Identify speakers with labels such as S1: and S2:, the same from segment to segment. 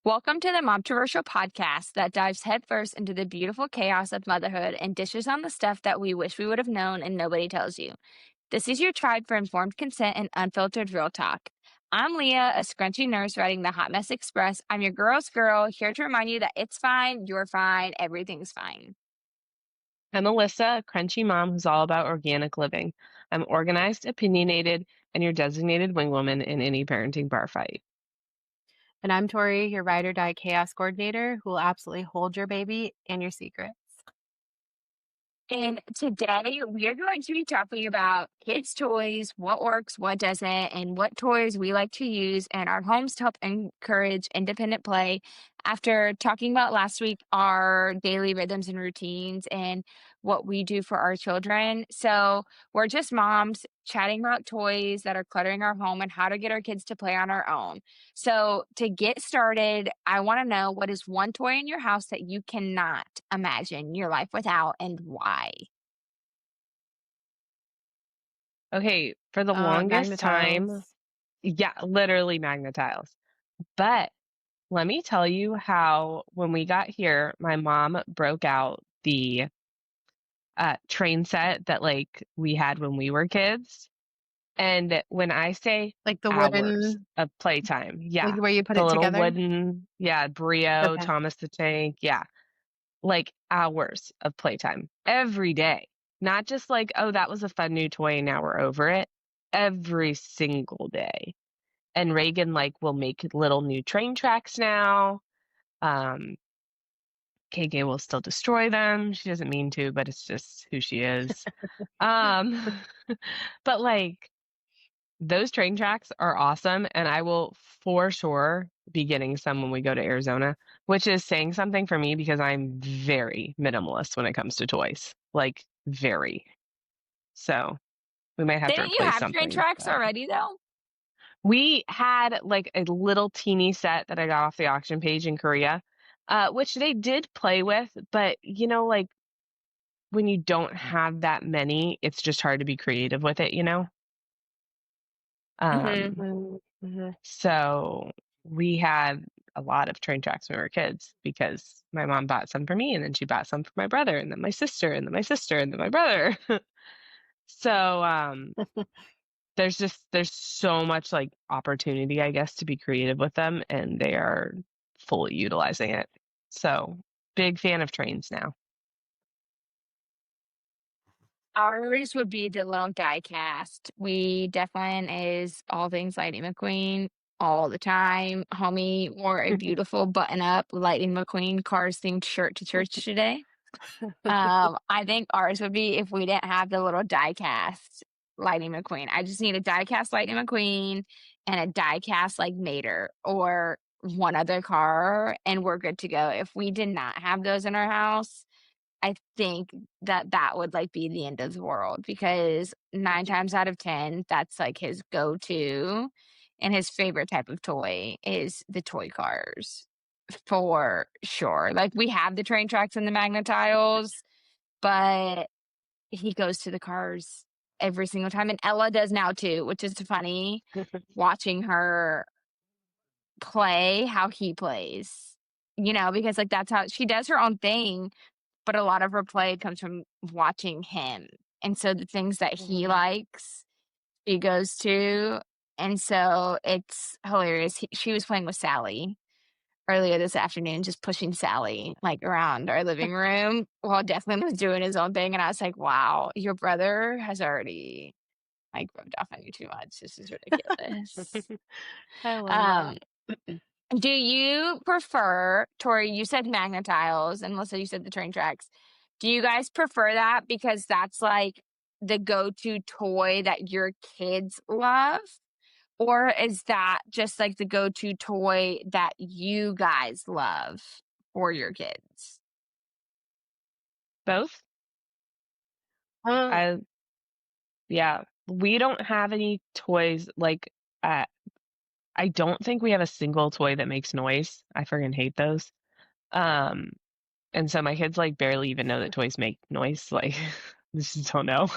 S1: Welcome to the Momtroversial Podcast that dives headfirst into the beautiful chaos of motherhood and dishes on the stuff that we wish we would have known and nobody tells you. This is your tribe for informed consent and unfiltered real talk. I'm Leeah, a scrunchy nurse writing the Hot Mess Express. I'm your girl's girl, here to remind you that it's fine, you're fine, everything's fine.
S2: I'm Alyssa, a crunchy mom who's all about organic living. I'm organized, opinionated, and your designated wingwoman in any parenting bar fight.
S3: And I'm Tori, your ride or die chaos coordinator who will absolutely hold your baby and your secrets.
S1: And today we are going to be talking about kids' toys, what works, what doesn't, and what toys we like to use in our homes to help encourage independent play. After talking about last week our daily rhythms and routines and what we do for our children. So we're just moms chatting about toys that are cluttering our home and how to get our kids to play on our own. So to get started, I want to know, what is one toy in your house that you cannot imagine your life without and why?
S2: Okay, for the longest time,
S3: Magnetiles.
S2: yeah, literally magnetiles. But let me tell you how, when we got here, my mom broke out the train set that we had when we were kids. And when I say
S3: Like the
S2: hours
S3: wooden,
S2: of playtime, yeah,
S3: like where you put
S2: the
S3: it
S2: little
S3: together.
S2: wooden, Brio,
S3: Okay.
S2: Thomas the Tank, yeah, like hours of playtime every day. Not just like, oh, that was a fun new toy and now we're over it. Every single day. And Reagan will make little new train tracks now. Um, KK will still destroy them. She doesn't mean to, but it's just who she is. Um, but those train tracks are awesome, and I will for sure be getting some when we go to Arizona, which is saying something for me because I'm very minimalist when it comes to toys. Like, very. So we might have to
S1: Didn't you
S2: replace
S1: have train
S2: something.
S1: tracks
S2: But
S1: already though?
S2: we had a little teeny set that I got off the auction page in Korea, which they did play with, but when you don't have that many, it's just hard to be creative with it, you know?
S1: Mm-hmm.
S3: Mm-hmm.
S2: So we had a lot of train tracks when we were kids because my mom bought some for me and then she bought some for my brother and then my sister and then my sister and then my brother. So there's so much opportunity, I guess, to be creative with them, and they are fully utilizing it. So big fan of trains now.
S1: Ours would be the little die cast. We definitely is all things Lightning McQueen all the time. Homie wore a beautiful button up Lightning McQueen Cars themed shirt to church today. I think ours would be if we didn't have the little die cast Lightning McQueen. I just need a die cast Lightning McQueen and a die cast Mater or one other car, and we're good to go. If we did not have those in our house, I think that would be the end of the world, because 9 times out of 10, that's his go-to, and his favorite type of toy is the toy cars for sure. We have the train tracks and the magnetiles, but he goes to the cars every single time, and Ella does now too, which is funny watching her play how he plays, because that's how she does her own thing, but a lot of her play comes from watching him. And so the things that he likes, she goes to. And so it's hilarious. She was playing with Sally earlier this afternoon, just pushing Sally around our living room while Declan was doing his own thing. And I was like, wow, your brother has already rubbed off on you too much. This is ridiculous.
S3: I love
S1: Do you prefer, Tori, you said magnetiles, and Melissa, you said the train tracks. Do you guys prefer that because that's the go-to toy that your kids love? Or is that just the go-to toy that you guys love for your kids?
S2: Both.
S3: that.
S2: I Yeah, we don't have any toys uh, I don't think we have a single toy that makes noise. I friggin' hate those. Um, and so my kids barely even know that toys make noise. They just don't know.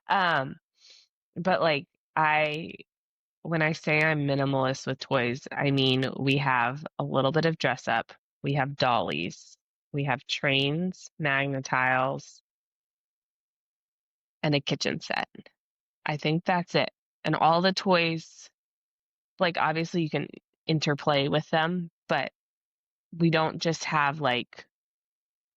S2: Um, but I when I say I'm minimalist with toys, I mean we have a little bit of dress up, we have dollies, we have trains, magnetiles, and a kitchen set. I think that's it. And all the toys, like obviously you can interplay with them, but we don't just have like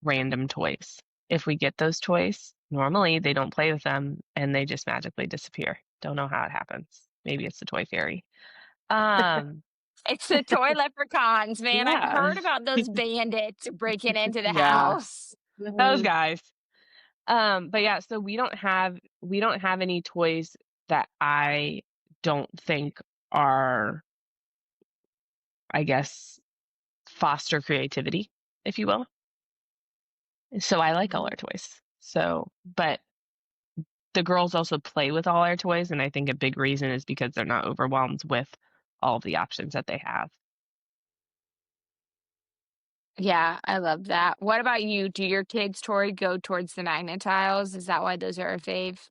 S2: random toys. If we get those toys, normally they don't play with them and they just magically disappear. Don't know how it happens. Maybe it's the toy fairy. Um,
S1: It's the toy leprechauns, man. I've
S2: yeah.
S1: heard about those bandits breaking into the
S2: Yeah.
S1: house.
S2: Those guys. But yeah, so we don't have any toys that I don't think are, I guess, foster creativity, if you will. So I like all our toys. So, but the girls also play with all our toys, and I think a big reason is because they're not overwhelmed with all the options that they have.
S1: Yeah, I love that. What about you? Do your kids, Tori, go towards the Magnetiles? Is that why those are a fave?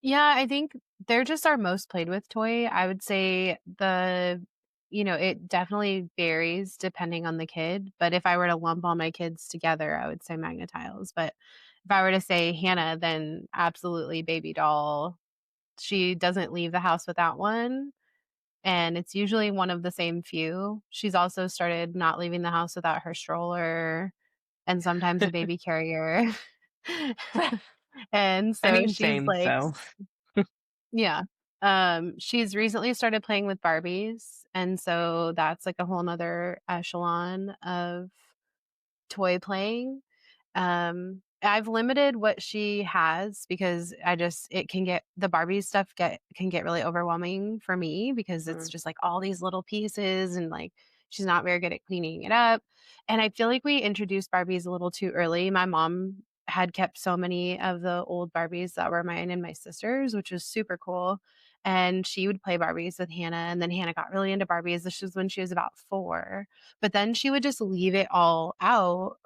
S3: Yeah, I think they're just our most played with toy. I would say it definitely varies depending on the kid. But if I were to lump all my kids together, I would say Magnetiles. But if I were to say Hannah, then absolutely baby doll. She doesn't leave the house without one. And it's usually one of the same few. She's also started not leaving the house without her stroller and sometimes a baby carrier. And
S2: I
S3: so
S2: mean,
S3: she's
S2: same,
S3: like,
S2: so.
S3: yeah. She's recently started playing with Barbies, and so that's like a whole nother echelon of toy playing. I've limited what she has because it can get the Barbie stuff can get really overwhelming for me because it's
S2: Mm.
S3: just like all these little pieces and like she's not very good at cleaning it up. And I feel like we introduced Barbies a little too early. My mom had kept so many of the old Barbies that were mine and my sister's, which was super cool. And she would play Barbies with Hannah. And then Hannah got really into Barbies. This was when she was about 4. But then she would just leave it all out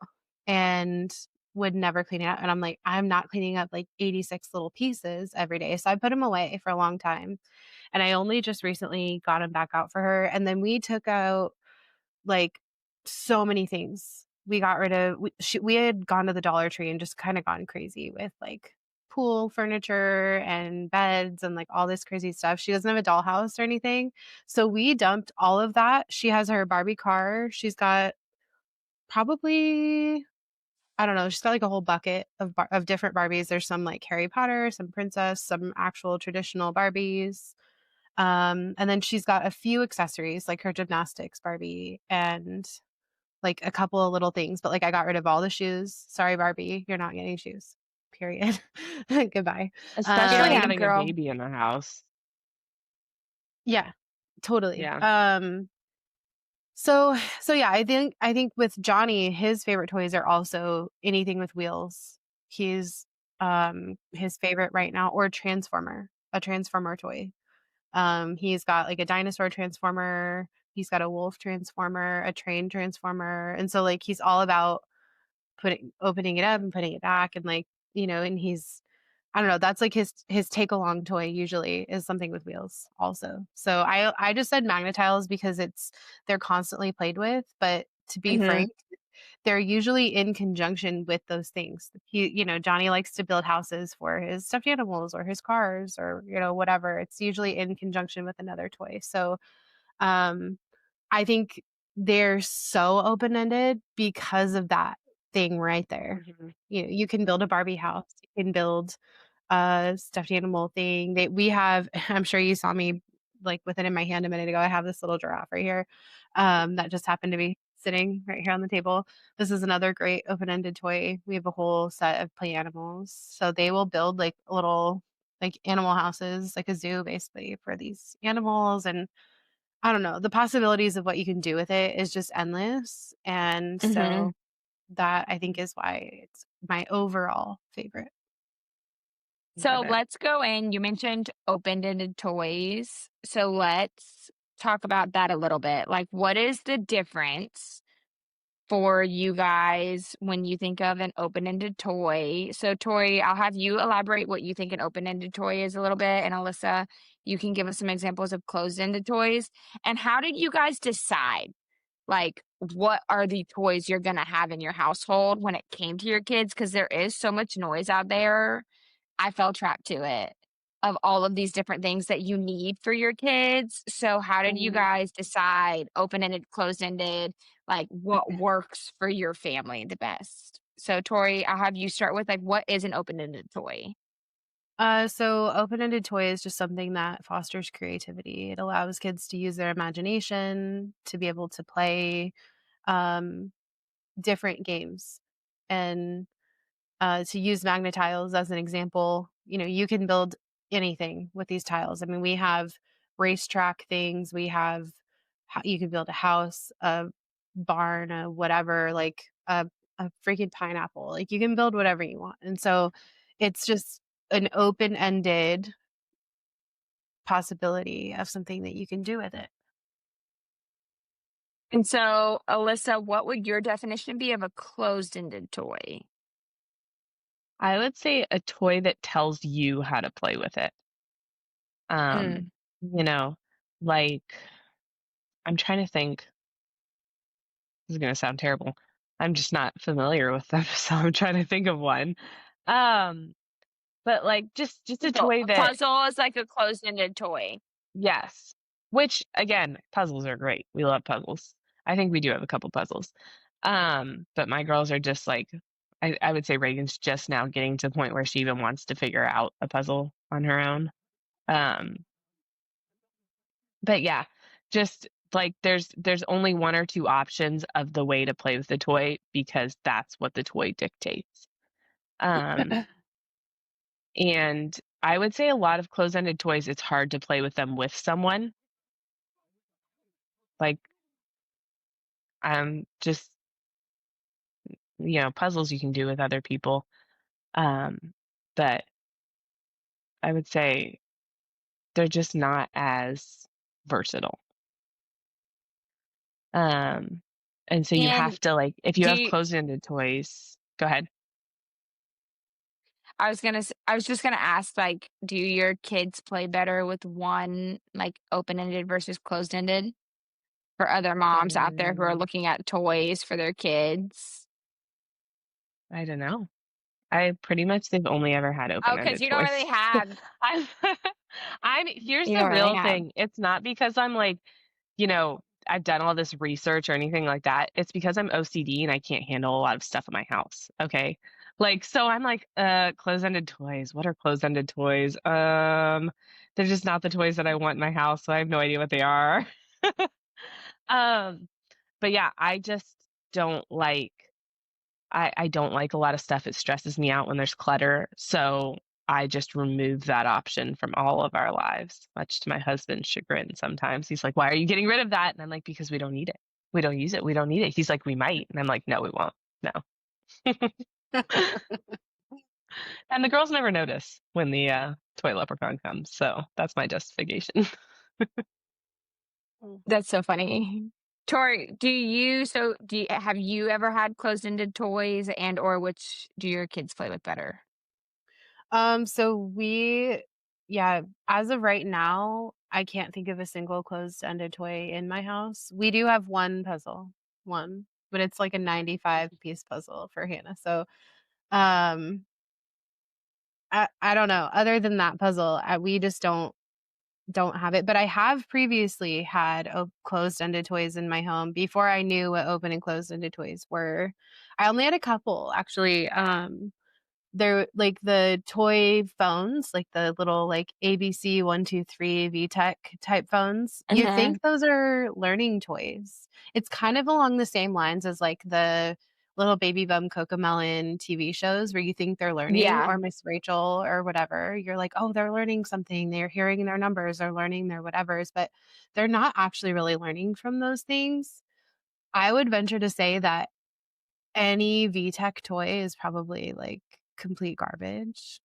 S3: and would never clean it up. And I'm like, I'm not cleaning up like 86 little pieces every day. So I put them away for a long time. And I only just recently got them back out for her. And then we took out like so many things. We got rid of, we had gone to the Dollar Tree and just kind of gone crazy with like pool furniture and beds and like all this crazy stuff. She doesn't have a dollhouse or anything. So we dumped all of that. She has her Barbie car. She's got probably I don't know, she's got like a whole bucket of different Barbies. There's some like Harry Potter, some princess, some actual traditional Barbies. And then she's got a few accessories like her gymnastics Barbie and like a couple of little things, but like I got rid of all the shoes. Sorry, Barbie, you're not getting shoes. Period. Goodbye.
S1: You don't
S2: Especially
S1: need them,
S3: Um,
S2: having a
S1: girl.
S2: baby in the house.
S3: yeah, totally.
S2: Yeah.
S3: So yeah, I think with Johnny, his favorite toys are also anything with wheels. He's his favorite right now or a transformer toy. He's got like a dinosaur transformer, he's got a wolf transformer, a train transformer. And so like he's all about opening it up and putting it back and like, and he's I don't know, that's like his take along toy usually is something with wheels also. So I just said Magnetiles because they're constantly played with, but to be
S1: Hmm.
S3: frank, they're usually in conjunction with those things. Johnny likes to build houses for his stuffed animals or his cars or, whatever. It's usually in conjunction with another toy. So, um I think they're so open-ended because of that thing right there.
S2: Hmm.
S3: You can build a Barbie house. You can build a stuffed animal thing. We have I'm sure you saw me like with it in my hand a minute ago. I have this little giraffe right here that just happened to be sitting right here on the table. This is another great open-ended toy. We have a whole set of play animals. So they will build like little like animal houses, like a zoo basically for these animals and I don't know. The possibilities of what you can do with it is just endless. And
S1: Hmm.
S3: so that I think is why it's my overall favorite.
S1: So
S2: Love it.
S1: let's go in. You mentioned open-ended toys. So let's talk about that a little bit. Like, what is the difference for you guys when you think of an open-ended toy. So, Tori, I'll have you elaborate what you think an open-ended toy is a little bit, and Alyssa, you can give us some examples of closed-ended toys. And how did you guys decide, like, what are the toys you're gonna have in your household when it came to your kids? Because there is so much noise out there. I fell trapped to it, of all of these different things that you need for your kids. So how did you
S3: Mhm.
S1: guys decide open-ended, closed-ended, like what works for your family the best? So Tori, I'll have you start with like what is an open-ended toy?
S3: So open-ended toy is just something that fosters creativity. It allows kids to use their imagination, to be able to play um, different games. And to use magnet tiles as an example, you can build anything with these tiles. I mean, we have racetrack things. We have you can build a house, a barn, a whatever, like a freaking pineapple. Like you can build whatever you want. And so it's just an open-ended possibility of something that you can do with it.
S1: And so, Alyssa, what would your definition be of a closed-ended toy?
S2: I would say a toy that tells you how to play with it.
S1: Mm.
S2: You know, like I'm trying to think. This is gonna sound terrible. I'm just not familiar with them, so I'm trying to think of one. Um, but like just a
S1: So
S2: toy
S1: a
S2: that
S1: puzzle is like a closed-ended toy.
S2: yes. Which again, puzzles are great. We love puzzles. I think we do have a couple puzzles. But my girls are just like I would say Reagan's just now getting to the point where she even wants to figure out a puzzle on her own. Um, but yeah, just like there's only one or two options of the way to play with the toy because that's what the toy dictates. Um, and I would say a lot of closed-ended toys, it's hard to play with them with someone. Like, just puzzles you can do with other people. Um, but I would say they're just not as versatile. Um, and so you have
S1: And
S2: to like if you
S1: do
S2: have
S1: you,
S2: closed-ended toys, go ahead.
S1: I was just gonna ask, like, do your kids play better with one, like, open-ended versus closed-ended? For other moms out there who are
S3: Um,
S1: looking at toys for their kids.
S2: I don't know. I pretty much they've only ever had
S1: Oh, because
S2: open-ended
S1: you don't really
S2: toys.
S1: have
S2: I'm here's
S1: you
S2: the
S1: don't really
S2: real
S1: have
S2: thing. It's not because I'm like, you know, I've done all this research or anything like that. It's because I'm OCD and I can't handle a lot of stuff in my house. Okay. Like, so I'm like, closed-ended toys. What are closed-ended toys? They're just not the toys that I want in my house, so I have no idea what they are. Um, but yeah, I just don't like I don't like a lot of stuff. It stresses me out when there's clutter. So I just remove that option from all of our lives, much to my husband's chagrin sometimes. He's like, "Why are you getting rid of that?" And I'm like, "Because we don't need it. We don't use it. We don't need it." He's like, "We might." And I'm like, "No, we won't. No." And the girls never notice when the toy leprechaun comes. So that's my justification.
S1: that's so funny. Tori, do you have you ever had closed-ended toys and or which do your kids play with better?
S3: so yeah, as of right now, I can't think of a single closed-ended toy in my house. We do have one puzzle, one, but it's like a 95-piece puzzle for Hannah. So, um, I don't know. Other than that puzzle, we just don't have it. But I have previously had closed-ended toys in my home before I knew what open and closed-ended toys were. I only had a couple actually. They're like the toy phones, like the little like ABC 123 VTech type phones. You
S1: Mhm.
S3: think those are learning toys. It's kind of along the same lines as like the little baby bum Cocomelon TV shows where you think they're learning
S1: Yeah.
S3: or Miss Rachel or whatever. You're like, oh, they're learning something. They're hearing their numbers, they're learning their whatevers, but they're not actually really learning from those things. I would venture to say that any VTech toy is probably, like, complete garbage,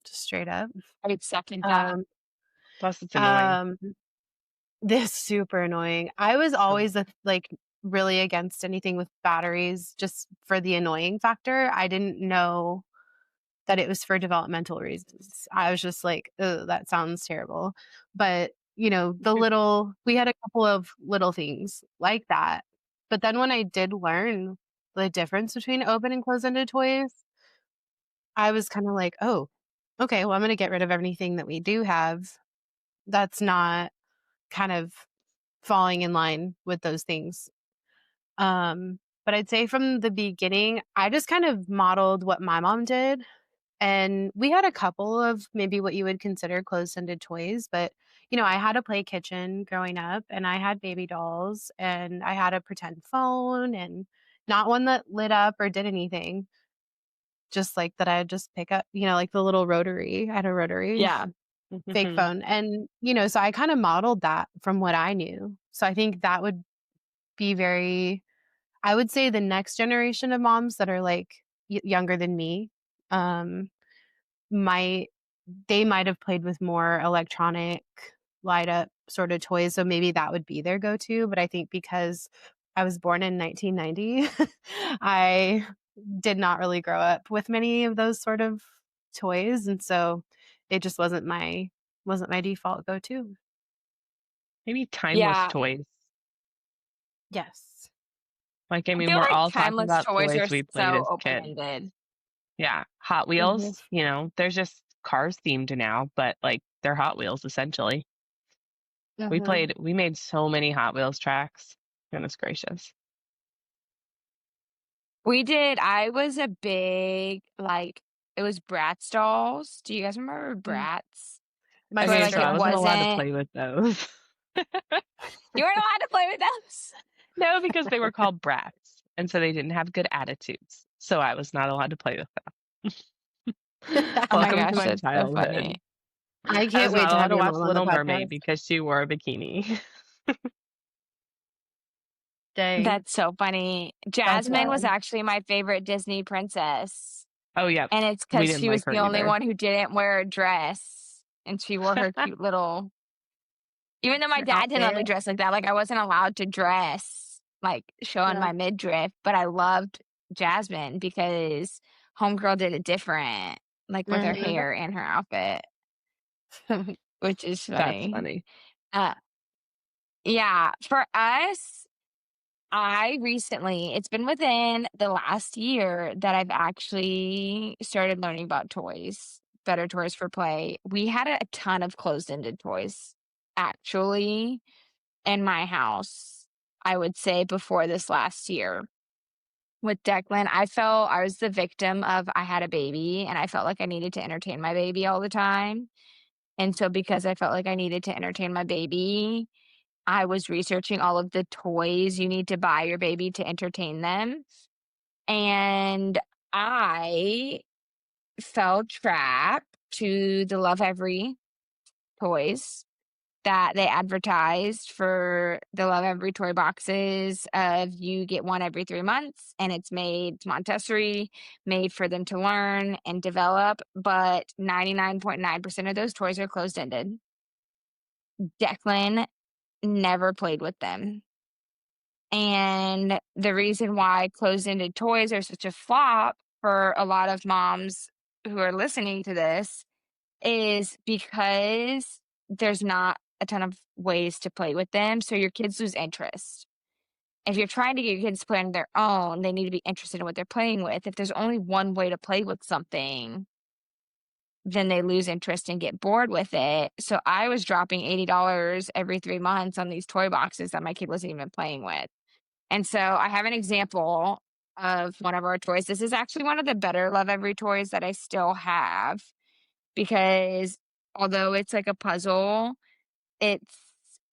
S3: just straight up.
S1: I would second that.
S3: Um,
S2: Plus, it's annoying.
S3: um, this super annoying. I was
S2: So
S3: always a like, really against anything with batteries just for the annoying factor. I didn't know that it was for developmental reasons. I was just like, "Ugh, that sounds terrible." But, we had a couple of little things like that. But then when I did learn the difference between open and closed-ended toys, I was kinda like, "Oh, okay, well, I'm gonna get rid of anything that we do have that's not kind of falling in line with those things." But I'd say from the beginning, I just kind of modeled what my mom did. And we had a couple of maybe what you would consider closed-ended toys, but I had a play kitchen growing up and I had baby dolls and I had a pretend phone and not one that lit up or did anything, just like that I'd just pick up, like the little rotary. I had a rotary
S2: Yeah.
S3: fake phone. And, so I kind of modeled that from what I knew. So I think that would be I would say the next generation of moms that are like younger than me, um, might they might have played with more electronic light up sort of toys, so maybe that would be their go-to, but I think because I was born in 1990, I did not really grow up with many of those sort of toys, and so it just wasn't my default go-to.
S2: Maybe timeless
S1: Yeah.
S2: toys.
S3: Yes.
S2: Like, I
S1: I
S2: mean,
S1: feel
S2: we're
S1: like
S2: all talking
S1: timeless
S2: about
S1: toys
S2: toys
S1: are
S2: we played
S1: so
S2: as kids.
S1: open-ended.
S2: Yeah. Hot
S3: Mhm.
S2: Wheels, there's just cars themed now, but like they're Hot Wheels essentially.
S3: Mhm.
S2: We made so many Hot Wheels tracks. Goodness gracious.
S1: I was a big, it was Bratz dolls. Do you guys remember
S3: Mm.
S1: Bratz?
S3: My
S1: Where,
S2: Okay,
S1: like,
S2: so
S3: sister
S2: I
S1: it
S3: has
S2: wasn't
S3: them.
S2: allowed to
S1: wasn't
S2: play with those.
S1: you weren't allowed to play with those?
S2: No, because they were called brats, and so they didn't have good attitudes. So I was not allowed to play with them.
S1: Oh my
S2: Welcome to
S1: gosh,
S2: my
S1: that's so
S2: childhood.
S1: funny.
S3: I
S2: I
S3: can't
S2: was
S3: wait
S2: not
S3: to
S2: allowed
S3: have
S2: to
S3: your
S2: watch
S3: mom on the
S2: Little
S3: podcast.
S2: Mermaid because she wore a bikini.
S3: Dang.
S1: That's so funny.
S3: That's
S1: Jasmine was
S3: wild.
S1: actually my favorite Disney princess,
S2: Oh, yeah.
S1: and it's
S2: We
S1: because
S2: didn't
S1: she
S2: like
S1: was
S2: her
S1: the only
S2: either.
S1: one who didn't wear a dress, and she wore her cute little even though my
S3: Her
S1: dad didn't let me
S3: outfit.
S1: dress like that, like, I wasn't allowed to dress, like, showing
S3: Yeah.
S1: my midriff, but I loved Jasmine because homegirl did it different, like, with her
S3: Mhm.
S1: hair and her outfit, which is
S2: That's
S1: funny.
S2: funny.
S1: Uh, yeah, for us, it's been within the last year that I've actually started learning about toys, better toys for play. We had a ton of closed-ended toys, actually, in my house, I would say before this last year. With Declan, I felt I was the victim of I had a baby and I felt like I needed to entertain my baby all the time. And so because I felt like I needed to entertain my baby, I was researching all of the toys you need to buy your baby to entertain them. And I fell trap to the Love Every toys that they advertised for the Love Every toy boxes of you get one every 3 months, and it's Montessori, made for them to learn and develop, but 99.9% of those toys are closed-ended. Declan never played with them, and the reason why closed-ended toys are such a flop for a lot of moms who are listening to this is because there's not a ton of ways to play with them, so your kids lose interest. If you're trying to get your kids to play on their own, they need to be interested in what they're playing with. If there's only one way to play with something, then they lose interest and get bored with it. So I was dropping $80 every 3 months on these toy boxes that my kid wasn't even playing with. And so I have an example of one of our toys. This is actually one of the better Love Every toys that I still have because although it's like a puzzle, it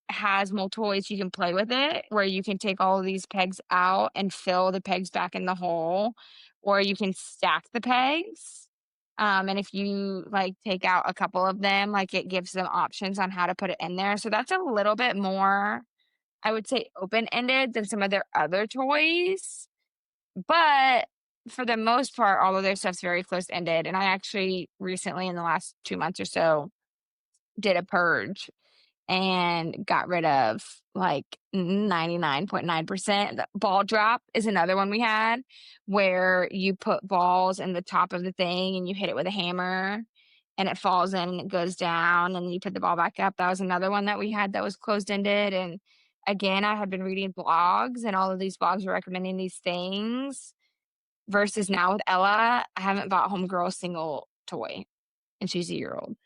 S1: has multiple ways you can play with it, where you can take all of these pegs out and fill the pegs back in the hole, or you can stack the pegs. And if you like take out a couple of them, like it gives them options on how to put it in there. So that's a little bit more, I would say, open ended than some of their other toys. But for the most part, all of their stuff's very close ended. And I actually recently, in the last 2 months or so, did a purge and got rid of like 99.9%. The ball drop is another one we had, where you put balls in the top of the thing and you hit it with a hammer and it falls in and it goes down and you put the ball back up. That was another one that we had that was closed-ended. And again, I had been reading blogs and all of these blogs were recommending these things, versus now with Ella, I haven't bought homegirl a single toy and she's a year old.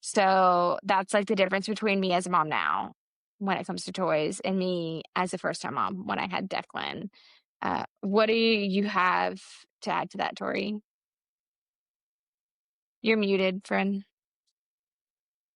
S1: So that's like the difference between me as a mom now when it comes to toys and me as a first time mom when I had Declan. What do you have to add to that, Tori? You're muted, friend.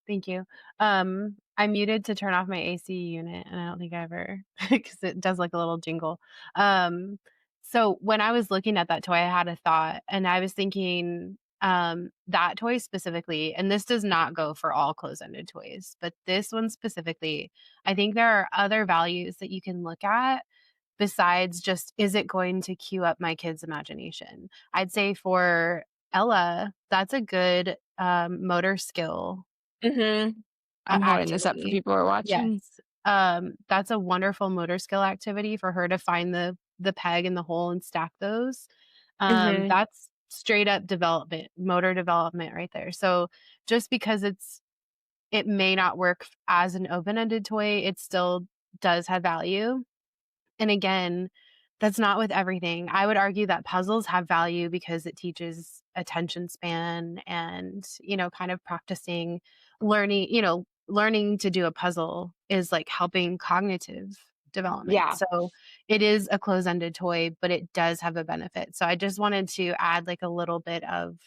S3: Thank you. I muted to turn off my AC unit, and I don't think I ever, because it does like a little jingle. So when I was looking at that toy, I had a thought, and I was thinking, that toy specifically, and this does not go for all close-ended toys, but this one specifically, I think there are other values that you can look at besides just, is it going to cue up my kid's imagination? I'd say for Ella, that's a good motor skill
S1: Mm-hmm. I'm holding this up for
S3: activity.
S1: people who are watching.
S3: Yes. That's a wonderful motor skill activity for her to find the peg in the hole and stack those.
S1: Mm-hmm.
S3: That's straight up development, motor development right there. So just because it may not work as an open-ended toy, it still does have value. And again, that's not with everything. I would argue that puzzles have value because it teaches attention span and, kind of practicing learning to do a puzzle is like helping cognitive development.
S1: Yeah.
S3: So it is a close-ended toy, but it does have a benefit. So I just wanted to add like a little bit of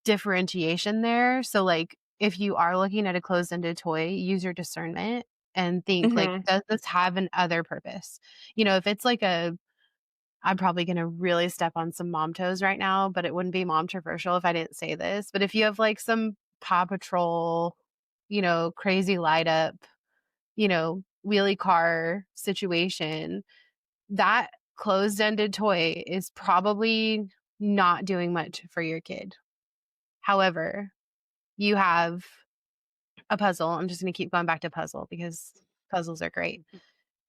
S3: differentiation there. So like if you are looking at a closed-ended toy, use your discernment and think like,
S1: Mm-hmm.
S3: does this have an other purpose? If it's like I'm probably going to really step on some mom toes right now, but it wouldn't be Momtroversial if I didn't say this. But if you have like some Paw Patrol, crazy light up, wheelie car situation, that closed-ended toy is probably not doing much for your kid. However, you have a puzzle. I'm just going to keep going back to puzzle because puzzles are great.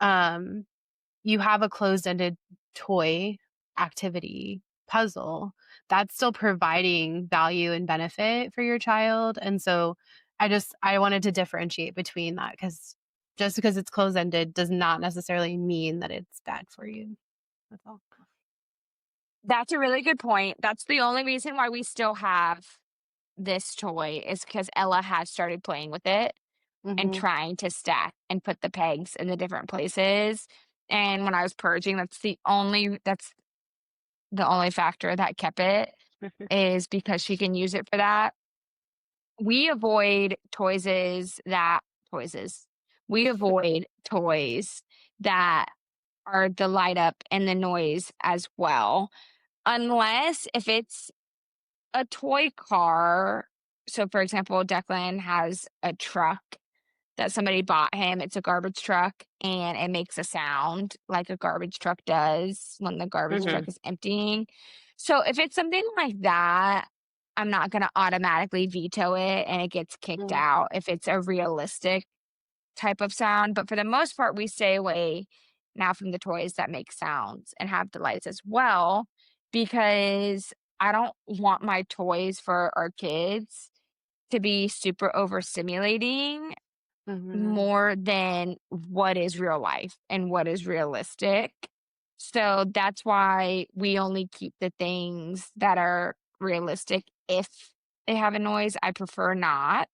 S3: You have a closed-ended toy activity puzzle that's still providing value and benefit for your child. And so I wanted to differentiate between that, because just because it's closed-ended does not necessarily mean that it's bad for you. That's all.
S1: That's a really good point. That's the only reason why we still have this toy, is because Ella has started playing with it and
S3: Mm-hmm.
S1: trying to stack and put the pegs in the different places. And when I was purging, that's the only factor that kept it, is because she can use it for that. We avoid we avoid toys that are the light up and the noise as well. Unless if it's a toy car. So for example, Declan has a truck that somebody bought him. It's a garbage truck and it makes a sound like a garbage truck does when the garbage
S2: Mm-hmm.
S1: truck is emptying. So if it's something like that, I'm not going to automatically veto it and it gets kicked out if it's a realistic type of sound. But for the most part, we stay away now from the toys that make sounds and have the lights as well, because I don't want my toys for our kids to be super overstimulating
S3: Mm-hmm.
S1: more than what is real life and what is realistic. So that's why we only keep the things that are realistic if they have a noise. I prefer not.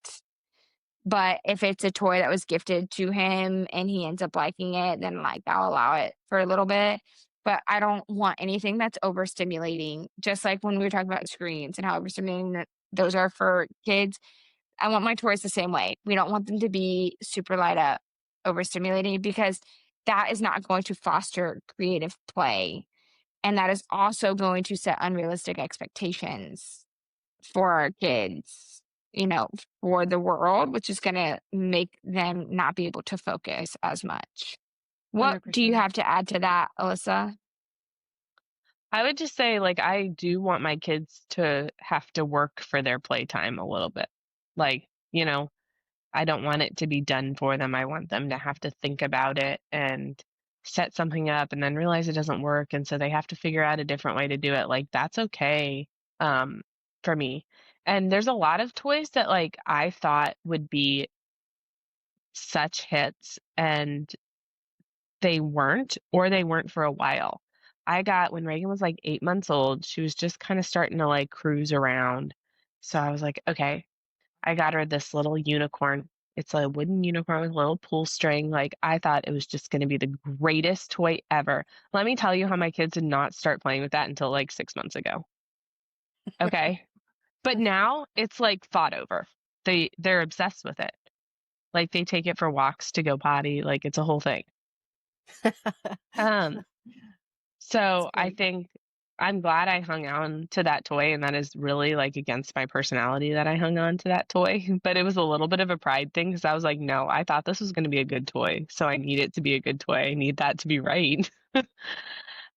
S1: But if it's a toy that was gifted to him and he ends up liking it, then like I'll allow it for a little bit. But I don't want anything that's overstimulating. Just like when we were talking about screens and how overstimulating those are for kids, I want my toys the same way. We don't want them to be super light up, overstimulating, because that is not going to foster creative play. And that is also going to set unrealistic expectations for our kids, for the world, which is going to make them not be able to focus as much. What do you
S3: 100%.
S1: have to add to that, Alyssa?
S2: I would just say, like, I do want my kids to have to work for their playtime a little bit. Like, I don't want it to be done for them. I want them to have to think about it and set something up and then realize it doesn't work, and so they have to figure out a different way to do it. Like, that's okay, for me. And there's a lot of toys that, like, I thought would be such hits, and they weren't, or they weren't for a while. I got when Reagan was, like, 8 months old, she was just kinda starting to, like, cruise around. So I was like, "Okay." I got her this little unicorn. It's a wooden unicorn with a little pull string. Like, I thought it was just gonna be the greatest toy ever. Let me tell you how my kids did not start playing with that until, like, 6 months ago, okay? But now it's, like, fought over. They're obsessed with it. Like, they take it for walks to go potty, like, it's a whole thing. Um,
S3: That's
S2: so I
S3: great.
S2: think I'm glad I hung on to that toy, and that is really, like, against my personality that I hung on to that toy, but it was a little bit of a pride thing because I was like, "No, I thought this was gonna be a good toy, so I need it to be a good toy. I need that to be right."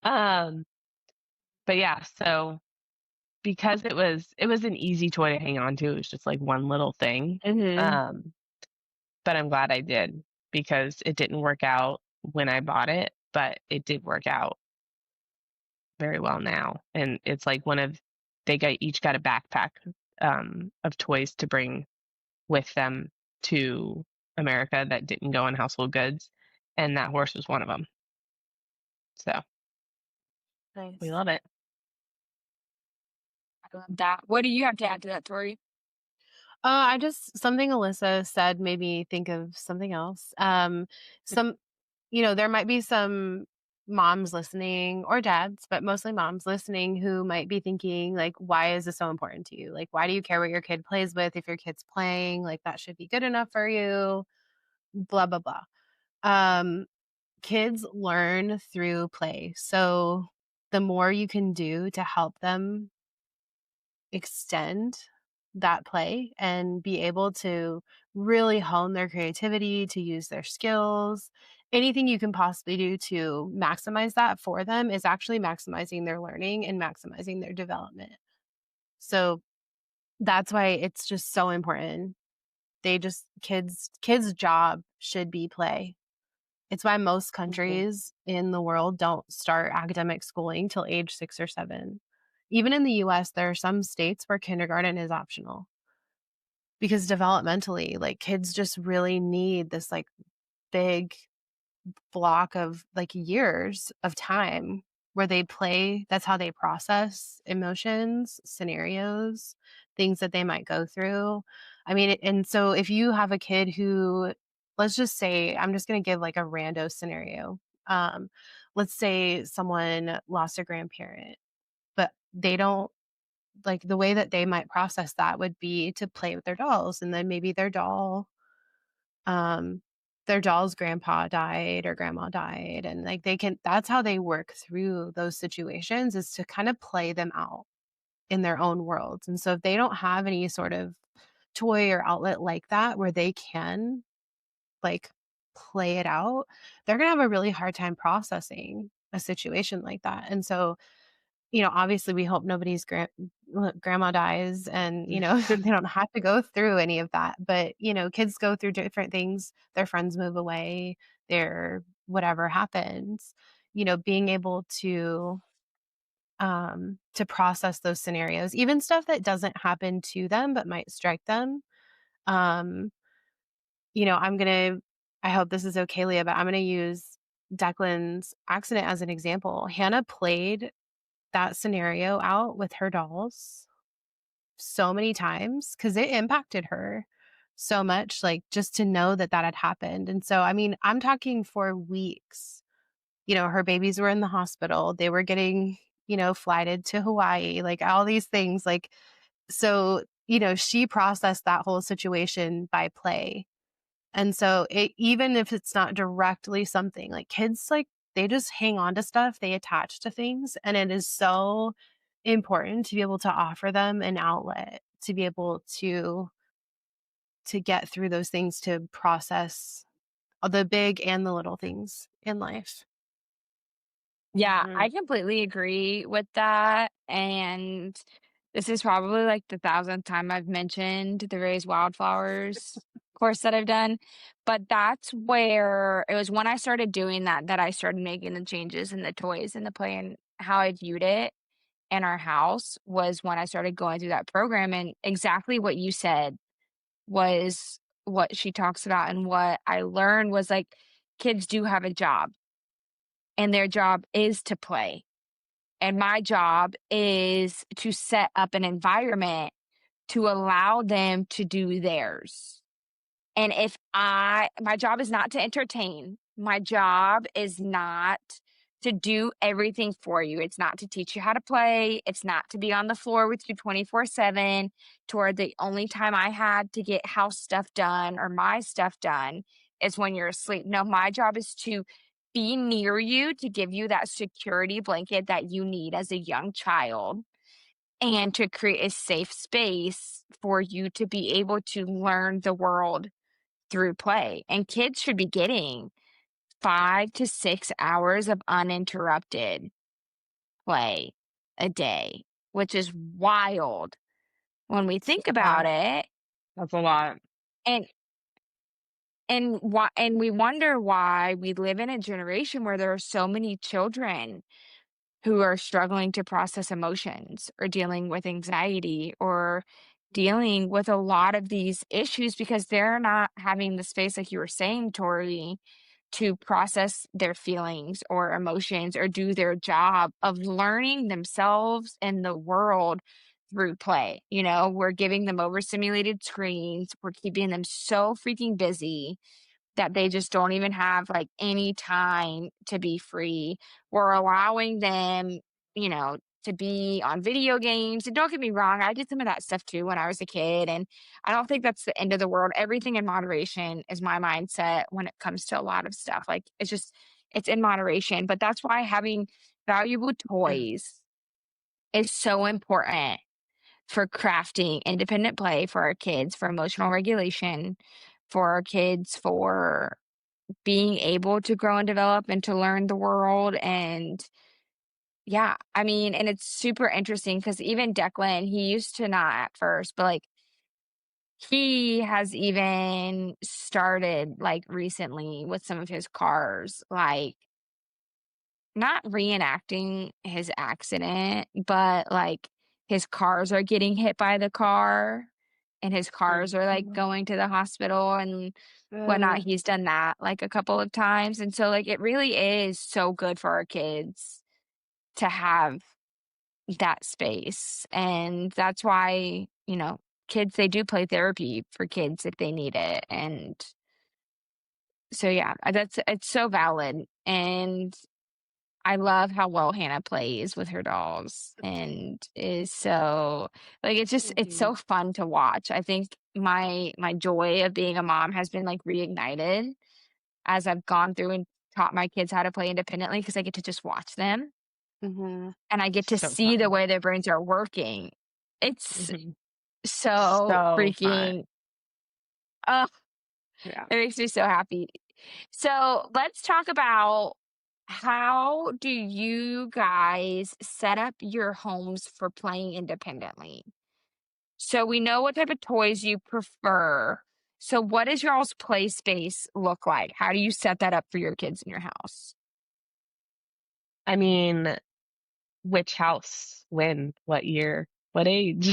S2: Um, but yeah, so because it was an easy toy to hang on to, it was just, like, one little thing,
S1: Mhm.
S2: um, but I'm glad I did because it didn't work out when I bought it, but it did work out very well now, and it's like each got a backpack, of toys to bring with them to America that didn't go in household goods, and that horse was one of them. So, we
S3: Nice.
S2: love it.
S1: I love that. What do you have to add to that, Tori?
S3: I just something Alyssa said made me think of something else. Some, there might be some moms listening or dads, but mostly moms listening who might be thinking like, why is this so important to you? Like, why do you care what your kid plays with if your kid's playing? Like, that should be good enough for you. Blah blah blah. Um, Kids learn through play, so the more you can do to help them extend that play and be able to really hone their creativity, to use their skills. Anything you can possibly do to maximize that for them is actually maximizing their learning and maximizing their development. So that's why it's just so important. Kids' job should be play. It's why most
S2: Mhm.
S3: countries in the world don't start academic schooling till age 6 or 7. Even in the US, there are some states where kindergarten is optional because developmentally, like, kids just really need this, like, big block of, like, years of time where they play. That's how they process emotions, scenarios, things that they might go through. I mean, and so if you have a kid who, let's just say, I'm just gonna give, like, a rando scenario. Um, let's say someone lost a grandparent, but they don't like, the way that they might process that would be to play with their dolls, and then maybe um, their doll's grandpa died or grandma died, and, like, they can that's how they work through those situations, is to kind of play them out in their own worlds. And so if they don't have any sort of toy or outlet like that where they can, like, play it out, they're gonna have a really hard time processing a situation like that. And so, obviously we hope nobody's grandma dies, and, they don't have to go through any of that. But, kids go through different things. Their friends move away, their whatever happens, being able to process those scenarios, even stuff that doesn't happen to them but might strike them. Um, I'm gonna I hope this is okay, Leah, but I'm gonna use Declan's accident as an example. Hannah played that scenario out with her dolls so many times because it impacted her so much, like, just to know that that had happened. And so, I mean, I'm talking for weeks. Her babies were in the hospital. They were getting, flighted to Hawaii, like, all these things. Like, so, she processed that whole situation by play. And so even if it's not directly something, like, kids, like, they just hang on to stuff, they attach to things, and it is so important to be able to offer them an outlet to be able to get through those things, to process the big and the little things in life.
S1: Yeah,
S2: Mhm.
S1: I completely agree with that, and this is probably, like, the 1,000th time I've mentioned the raised wildflowers. course that I've done, but that's where it was when I started doing that, that I started making the changes in the toys and the play and how I viewed it in our house was when I started going through that program, and exactly what you said was what she talks about, and what I learned was, like, kids do have a job, and their job is to play, and my job is to set up an environment to allow them to do theirs. And if my job is not to entertain. My job is not to do everything for you. It's not to teach you how to play. It's not to be on the floor with you 24/7, toward the only time I had to get house stuff done or my stuff done is when you're asleep. No, my job is to be near you, to give you that security blanket that you need as a young child, and to create a safe space for you to be able to learn the world through play. And kids should be getting 5 to 6 hours of uninterrupted play a day, which is wild when we think about
S2: Wow.
S1: it.
S2: That's a lot.
S1: And and we wonder why we live in a generation where there are so many children who are struggling to process emotions or dealing with anxiety or dealing with a lot of these issues because they're not having the space, like you were saying, Tori, to process their feelings or emotions or do their job of learning themselves and the world through play. You know, we're giving them overstimulated screens, we're keeping them so freaking busy that they just don't even have, like, any time to be free. We're allowing them, you know, to be on video games, and don't get me wrong, I did some of that stuff too when I was a kid, and I don't think that's the end of the world. Everything in moderation is my mindset when it comes to a lot of stuff. Like, it's in moderation, but that's why having valuable toys is so important for crafting independent play for our kids, for emotional regulation, for our kids, for being able to grow and develop and to learn the world. And yeah, I mean, and it's super interesting because even Declan, he used to not at first, but like he has even started like recently with some of his cars, like not reenacting his accident, but like his cars are getting hit by the car and his cars are like going to the hospital and whatnot. He's done that like a couple of times. And so like it really is so good for our kids to have that space. And that's why, you know, kids, they do play therapy for kids if they need it. And so yeah, it's so valid. And I love how well Hannah plays with her dolls and is so like it's so fun to watch. I think my joy of being a mom has been like reignited as I've gone through and taught my kids how to play independently because I get to just watch them
S3: Mhm.
S1: and I get to
S2: So
S1: see the
S2: fun.
S1: way their brains are working. It's
S2: Mhm.
S1: so
S2: So
S1: freaking
S2: fun. Yeah.
S1: it makes me so happy. So let's talk about how do you guys set up your homes for playing independently? So we know what type of toys you prefer. So what does y'all's play space look like? How do you set that up for your kids in your house?
S2: I mean, which house, when, what year, what age?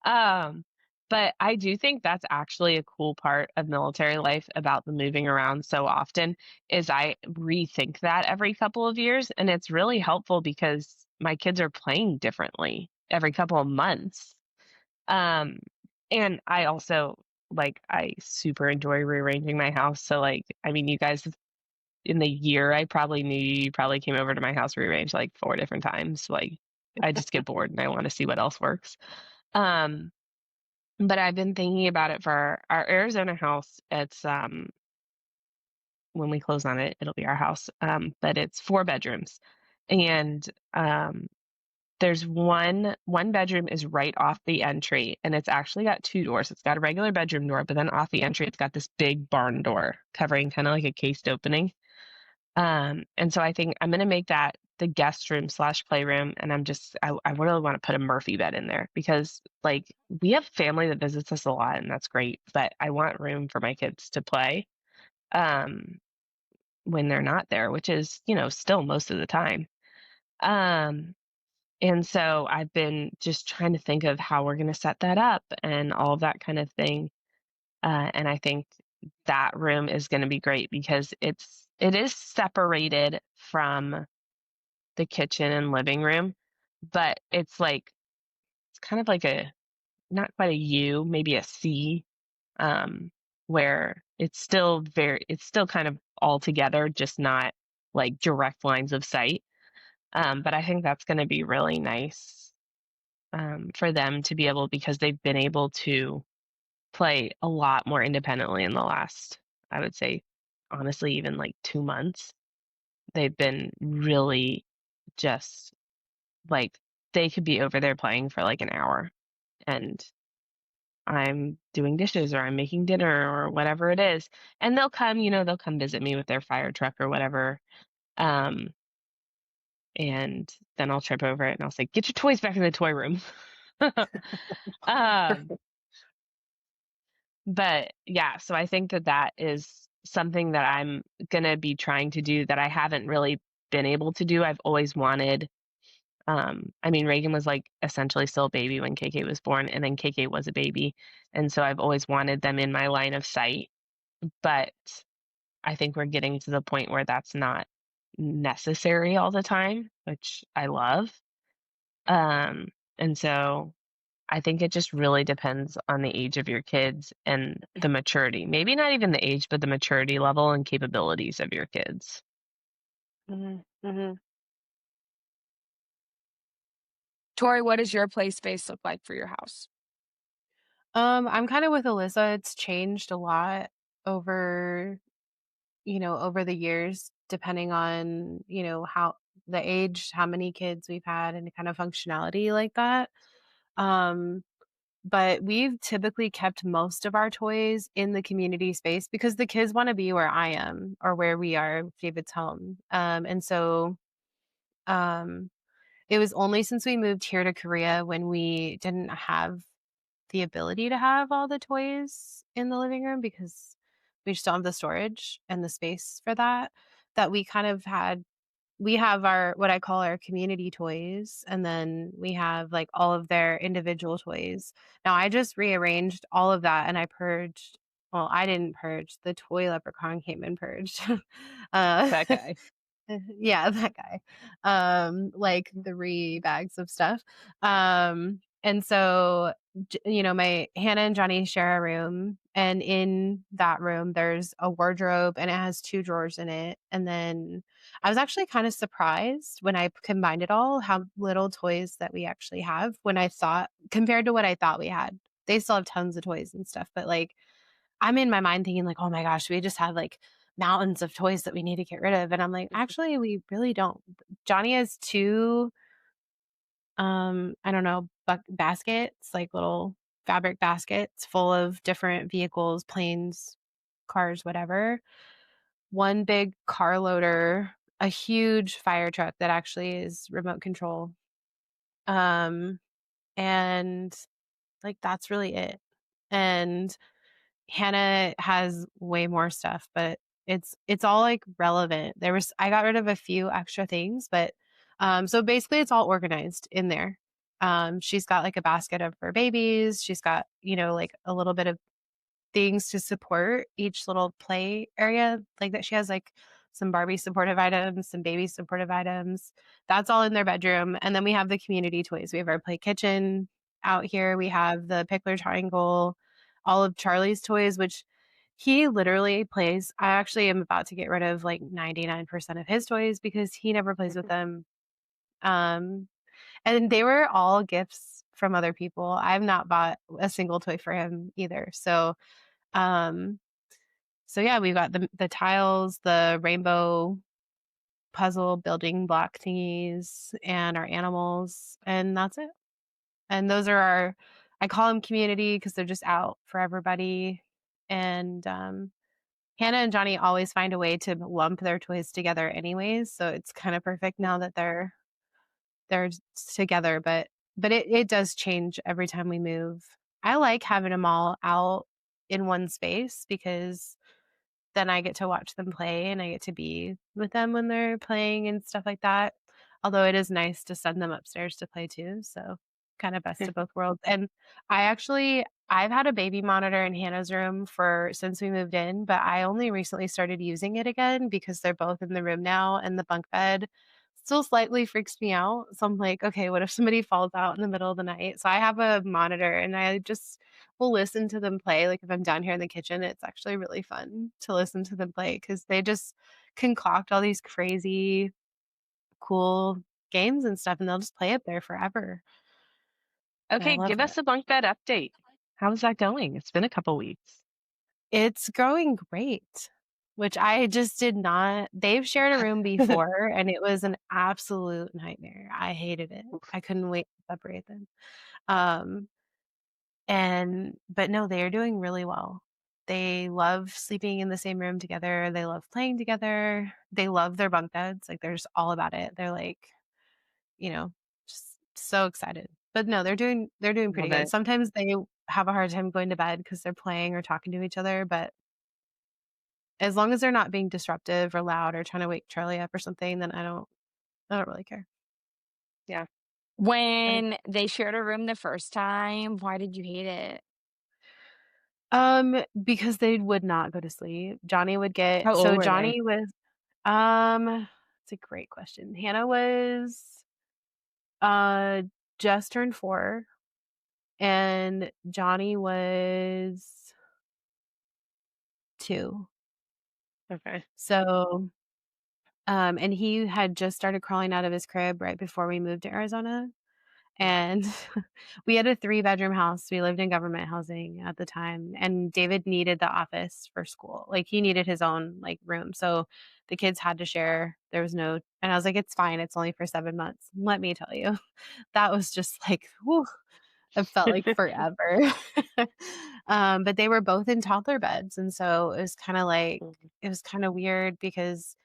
S2: Um, but I do think that's actually a cool part of military life about the moving around so often is I rethink that every couple of years, and it's really helpful because my kids are playing differently every couple of months. Um, and I also like I super enjoy rearranging my house. So like, I mean, you guys in the year I probably knew you probably came over to my house rearranged like 4 different times. Like I just get bored and I want to see what else works. Um, but I've been thinking about it for our Arizona house. It's when we close on it, it'll be our house. But it's 4 bedrooms. And there's one bedroom is right off the entry and it's actually got 2 doors. It's got a regular bedroom door, but then off the entry it's got this big barn door covering kind of like a cased opening. And so I think I'm going to make that the guest room / playroom. And I really want to put a Murphy bed in there because like we have family that visits us a lot and that's great, but I want room for my kids to play, um, when they're not there, which is, still most of the time. Um, and so I've been just trying to think of how we're going to set that up and all of that kind of thing. And I think that room is going to be great because it is separated from the kitchen and living room, but it's kind of like a not quite a U, maybe a C, um, where it's still kind of all together, just not like direct lines of sight. But I think that's going to be really nice, for them to be able because they've been able to play a lot more independently in the last, I would say, honestly, even like 2 months. They've been really just like they could be over there playing for like an hour and I'm doing dishes or I'm making dinner or whatever it is. And they'll come visit me with their fire truck or whatever. Um, and then I'll trip over it and I'll say, get your toys back in the toy room. um, But yeah, so I think that that is something that I'm gonna be trying to do that I haven't really been able to do. I've always wanted, I mean, Reagan was like essentially still a baby when KK was born, and then KK was a baby. And so I've always wanted them in my line of sight. But I think we're getting to the point where that's not necessary all the time, which I love. And so I think it just really depends on the age of your kids and the maturity. Maybe not even the age, but the maturity level and capabilities of your kids.
S3: Mhm, mhm.
S1: Tori, what does your play space look like for your house?
S3: I'm kind of with Alyssa. It's changed a lot over, over the years, depending on, how the age, how many kids we've had, and kind of functionality like that. Um, but we've typically kept most of our toys in the community space because the kids want to be where I am or where we are, David's home. And so um, it was only since we moved here to Korea when we didn't have the ability to have all the toys in the living room because we just don't have the storage and the space for that, that we kind of had we have our what I call our community toys, and then we have like all of their individual toys. Now I just rearranged all of that and I purged. Well, I didn't purge. The toy leprechaun came and purged. uh,
S2: That guy.
S3: yeah, that guy. Like 3 bags of stuff. And so my Hannah and Johnny share a room, and in that room there's a wardrobe and it has 2 drawers in it. And then I was actually kind of surprised when I combined it all how little toys that we actually have when I thought compared to what I thought we had. They still have tons of toys and stuff, but like I'm in my mind thinking like, "Oh my gosh, we just have like mountains of toys that we need to get rid of." And I'm like, "Actually, we really don't." Johnny has 2 I don't know, baskets, like little fabric baskets full of different vehicles, planes, cars, whatever. One big car loader, a huge fire truck that actually is remote control. Um, and like that's really it. And Hannah has way more stuff, but it's all like relevant. I got rid of a few extra things, but so basically it's all organized in there. She's got like a basket of her babies. She's got, like a little bit of things to support each little play area, like that she has like some Barbie supportive items, some baby supportive items. That's all in their bedroom. And then we have the community toys. We have our play kitchen out here. We have the pickler triangle, all of Charlie's toys, which he literally plays. I actually am about to get rid of like 99% of his toys because he never plays with them. Um, and they were all gifts from other people. I've not bought a single toy for him either. Um, so yeah, we've got the tiles, the rainbow puzzle building block thingies, and our animals, and that's it. And those are I call them community because they're just out for everybody. And Hannah and Johnny always find a way to lump their toys together anyways, so it's kind of perfect now that they're together, but it does change every time we move. I like having them all out in one space because then I get to watch them play and I get to be with them when they're playing and stuff like that. Although it is nice to send them upstairs to play too, so kind of best of both worlds. And I've had a baby monitor in Hannah's room for since we moved in, but I only recently started using it again because they're both in the room now and the bunk bed still slightly freaks me out. So I'm like, okay, what if somebody falls out in the middle of the night? So I have a monitor and I just will listen to them play. Like if I'm down here in the kitchen, it's actually really fun to listen to them play because they just concoct all these crazy, cool games and stuff, and they'll just play up there forever. And I
S2: Okay,
S3: love
S2: give
S3: that.
S2: us a bunk bed update. How's that going? It's been a couple weeks.
S3: It's going great, which I just did not. They've shared a room before, and it was an absolute nightmare. I hated it. I couldn't wait to separate them. Um, but no, they are doing really well. They love sleeping in the same room together. They love playing together. They love their bunk beds. Like they're just all about it. They're like, you know, just so excited. But no, they're doing pretty
S2: Love
S3: good.
S2: it.
S3: Sometimes they have a hard time going to bed because they're playing or talking to each other, but as long as they're not being disruptive or loud or trying to wake Charlie up or something, then I don't really care.
S2: Yeah.
S1: When they shared a room the first time, why did you hate it?
S3: Because they would not go to sleep. Johnny would get
S2: How old
S3: so
S2: were they?
S3: Johnny was it's a great question. Hannah was uh just turned 4 and Johnny was 2.
S2: Okay.
S3: So and he had just started crawling out of his crib right before we moved to Arizona. And we had a 3-bedroom house. We lived in government housing at the time, and David needed the office for school. Like, he needed his own, like, room, so the kids had to share. There was no and I was like, "It's fine, it's only for 7 months." Let me tell you, that was just like, whew, it felt like forever. But they were both in toddler beds, and so it was kinda like it was kinda weird because,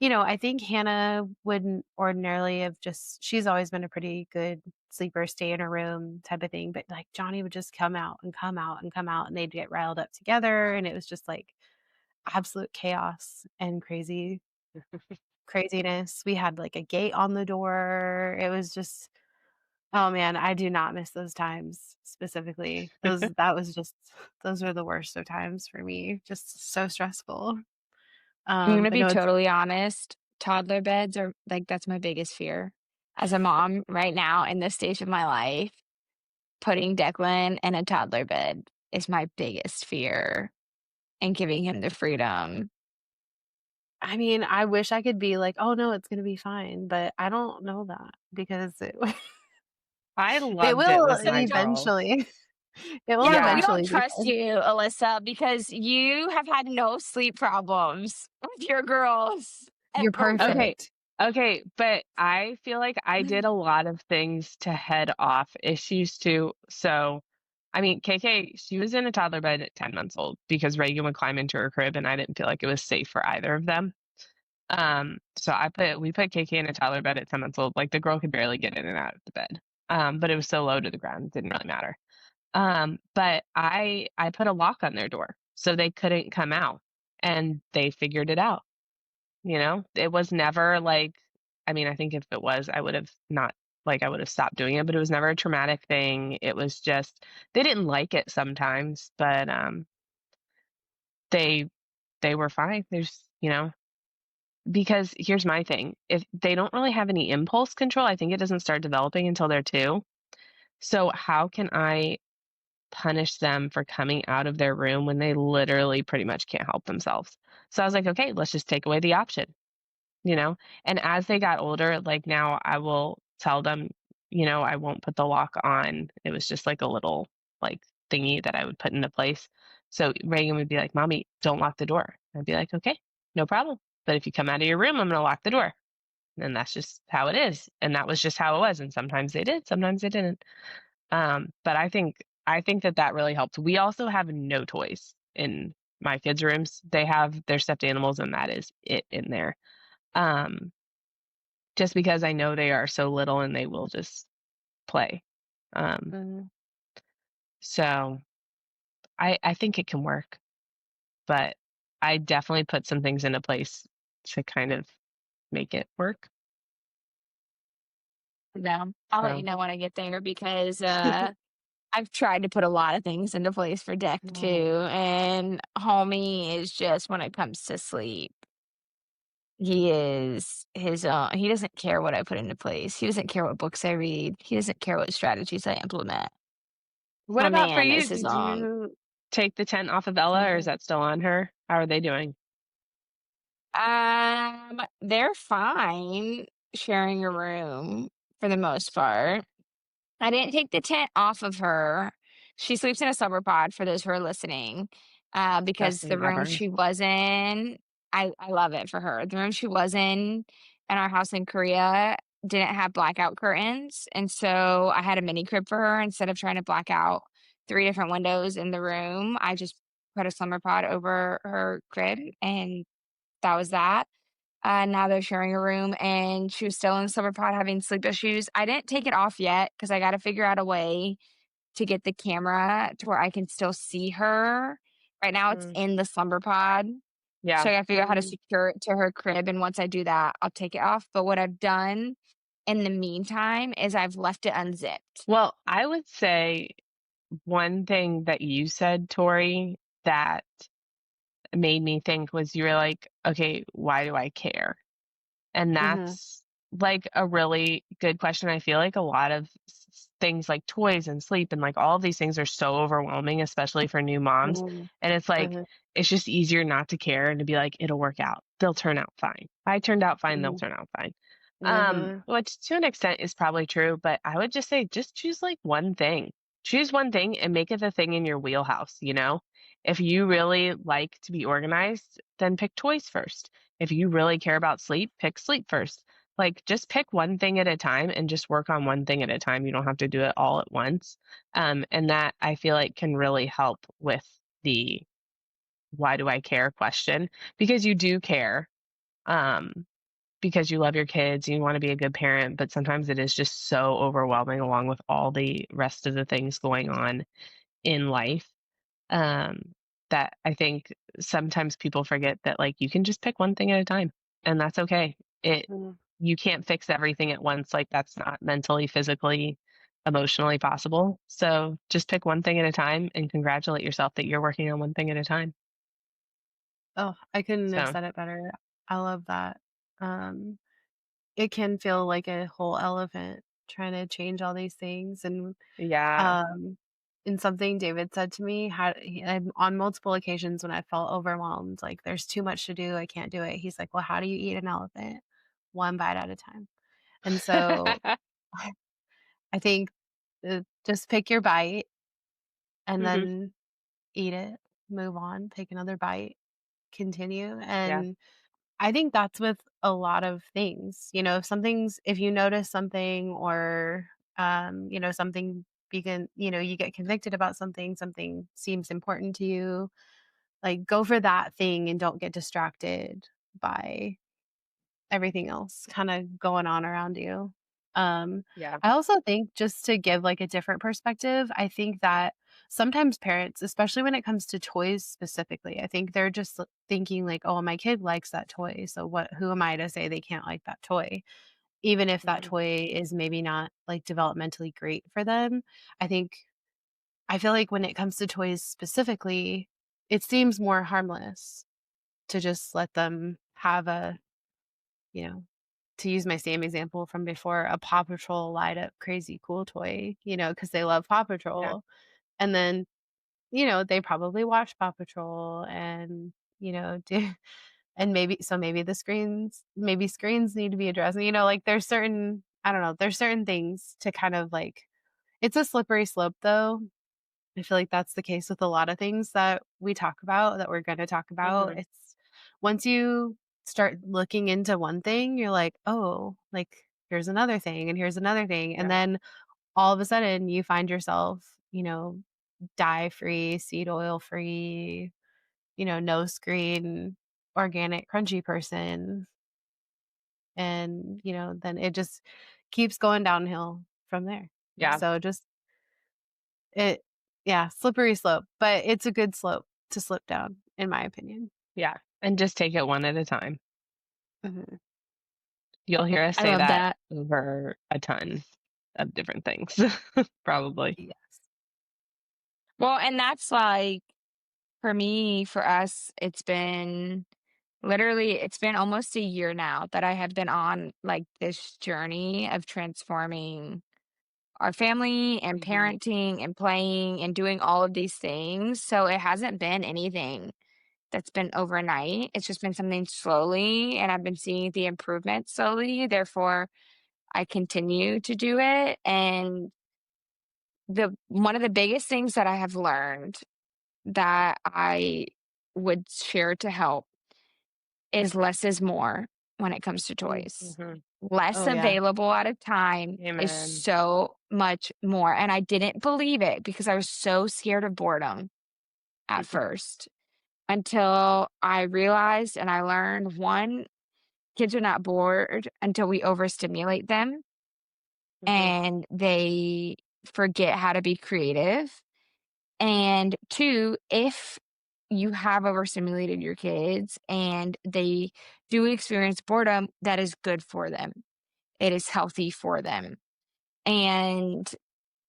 S3: I think Hannah wouldn't ordinarily have just she's always been a pretty good sleeper, stay in her room type of thing, but, like, Johnny would just come out and come out and come out, and they'd get riled up together, and it was just, like, absolute chaos and craziness. We had, like, a gate on the door. It was just oh, man, I do not miss those times specifically. Those were the worst of times for me, just so stressful.
S1: I'm gonna
S3: But
S1: be
S3: no, it's
S1: totally honest, toddler beds are like, that's my biggest fear. As a mom right now in this stage of my life, putting Declan in a toddler bed is my biggest fear and giving him the freedom.
S3: I mean, I wish I could be like, "Oh, no, it's gonna be fine," but I don't know that because it
S2: I
S3: it
S2: loved it
S3: will
S2: with my girls.
S3: eventually. It will
S1: Yeah, we
S2: Yeah.
S1: don't
S3: eventually be
S1: trust
S3: fine.
S1: you, Alyssa, because you have had no sleep problems with your girls
S3: You're
S1: ever.
S2: Okay.
S3: perfect.
S2: Okay, but I feel like I did a lot of things to head off issues too. So, I mean, KK, she was in a toddler bed at 10 months old because Reagan would climb into her crib and I didn't feel like it was safe for either of them. So we put KK in a toddler bed at 10 months old. Like the girl could barely get in and out of the bed. But it was so low to the ground, it didn't really matter. But I put a lock on their door so they couldn't come out and they figured it out. It was never like, I mean, I think if it was, I would have not, like, I would have stopped doing it, but it was never a traumatic thing. It was just, they didn't like it sometimes, but they, they were fine. Because here's my thing. If they don't really have any impulse control, I think it doesn't start developing until they're 2. So how can I punish them for coming out of their room when they literally pretty much can't help themselves? So I was like, okay, let's just take away the option. you know? And as they got older, like now I will tell them, I won't put the lock on. It was just like a little like thingy that I would put into place. So Reagan would be like, Mommy, don't lock the door. I'd be like, okay, no problem. But if you come out of your room, I'm going to lock the door. And that's just how it is. And that was just how it was. And sometimes they did, sometimes they didn't. But I think that really helped. We also have no toys in my kids' rooms, they have their stuffed animals, and that is it in there. Um, just because I know they are so little and they will just play. Um,
S3: Mhm.
S2: so I think it can work, but I definitely put some things into place to kind of make it work.
S1: No, I'll let you
S2: So
S1: know when I get there because, I've tried to put a lot of things into place for Deck too,
S3: Oh.
S1: and homie is just when it comes to sleep, he is his own he doesn't care what I put into place. He doesn't care what books I read. He doesn't care what strategies I implement.
S2: what
S1: My
S2: about for
S1: man
S2: you?
S1: is his
S2: Did
S1: own.
S2: you take the tent off of Ella, or is that still on her? How are they doing?
S1: They're fine sharing a room for the most part. I didn't take the tent off of her. She sleeps in a slumber pod for those who are listening,
S2: Best
S1: because the
S2: thing
S1: room
S2: ever.
S1: she was in, I love it for her. The room she was in our house in Korea didn't have blackout curtains, and so I had a mini crib for her instead of trying to black out 3 different windows in the room. I just put a slumber pod over her crib, and that was that. Now they're sharing a room, and she was still in the slumber pod having sleep issues. I didn't take it off yet because I gotta figure out a way to get the camera to where I can still see her. Right now, it's
S2: Mm,
S1: in the slumber pod,
S2: yeah.
S1: so I gotta figure out how to
S3: Mhm.
S1: secure it to her crib, and once I do that, I'll take it off. But what I've done in the meantime is I've left it unzipped.
S2: Well, I would say one thing that you said, Tori, that made me think was you were like, okay, why do I care? And
S3: Mhm.
S2: that's like a really good question. I feel like a lot of things like toys and sleep and like all of these things are so overwhelming, especially for new moms.
S3: Mhm.
S2: And it's like,
S3: Mhm.
S2: it's just easier not to care and to be like, it'll work out. They'll turn out fine. If I turned out fine, they'll
S3: Mhm.
S2: turn out fine.
S3: Mhm.
S2: Which to an extent is probably true, but I would just say just choose like one thing. Choose one thing and make it the thing in your wheelhouse, you know? If you really like to be organized, then pick toys first. If you really care about sleep, pick sleep first. Like just pick one thing at a time and just work on one thing at a time. You don't have to do it all at once. And that I feel like can really help with the why do I care question because you do care. Um, because you love your kids and you want to be a good parent, but sometimes it is just so overwhelming along with all the rest of the things going on in life. Um, that I think sometimes people forget that like you can just pick one thing at a time and that's okay. It
S3: Mhm.
S2: You can't fix everything at once. Like that's not mentally, physically, emotionally possible. So just pick one thing at a time and congratulate yourself that you're working on one thing at a time.
S3: Oh, I couldn't have
S2: So
S3: said it better. I love that. Um, it can feel like a whole elephant trying to change all these things,
S2: yeah.
S3: um, and something David said to me had on multiple occasions when I felt overwhelmed, like, "There's too much to do, I can't do it." He's like, "Well, how do you eat an elephant? One bite at a time." And so, I think, just pick your bite and
S2: hmm
S3: then eat it, move on, take another bite, continue,
S2: Yeah.
S3: and I think that's with a lot of things. If you notice something or something you get convicted about something seems important to you, like go for that thing and don't get distracted by everything else kind of going on around you. Um,
S2: Yeah.
S3: I also think just to give like a different perspective, I think that sometimes parents, especially when it comes to toys specifically, I think they're just thinking like, "Oh, my kid likes that toy, so who am I to say they can't like that toy?" Even if that
S2: hmm
S3: toy is maybe not like developmentally great for them. I think I feel like when it comes to toys specifically, it seems more harmless to just let them have you know, to use my same example from before, a Paw Patrol light up crazy cool toy, because they love Paw
S2: Yeah.
S3: Patrol. And then, they probably watch Paw Patrol and, do and maybe screens need to be addressed. Like I don't know, there's certain things to kind of like it's a slippery slope though. I feel like that's the case with a lot of things that we talk about, that we're gonna talk about.
S2: hmm
S3: It's once you start looking into one thing, you're like, "Oh, like, here's another thing, and here's another thing." And
S2: Yeah.
S3: then all of a sudden, you find yourself, dye free, seed oil free, no screen, organic, crunchy person. And, then it just keeps going downhill from there.
S2: Yeah.
S3: So just it yeah, slippery slope, but it's a good slope to slip down, in my opinion.
S2: Yeah. And just take it one at a time.
S3: Mhm.
S2: You'll hear us
S1: I
S2: say
S1: love
S2: that
S1: that.
S2: over a ton of different things, probably.
S3: Yes.
S1: Well, and that's like, for me, for us, it's been almost a year now that I have been on like this journey of transforming our family and
S3: Mhm.
S1: parenting and playing and doing all of these things. So it hasn't been anything that's been overnight. It's just been something slowly, and I've been seeing the improvement slowly. Therefore, I continue to do it. And the one of the biggest things that I have learned that I would share to help is less is more when it comes to toys.
S2: Mm-hmm.
S1: Less
S3: Oh, yeah.
S1: available at a time is
S2: Amen.
S1: so much more. And I didn't believe it because I was so scared of boredom at first until I realized and I learned, one, kids are not bored until we overstimulate them
S2: Mm-hmm.
S1: and they forget how to be creative. And two, if you have overstimulated your kids and they do experience boredom, that is good for them. It is healthy for them. And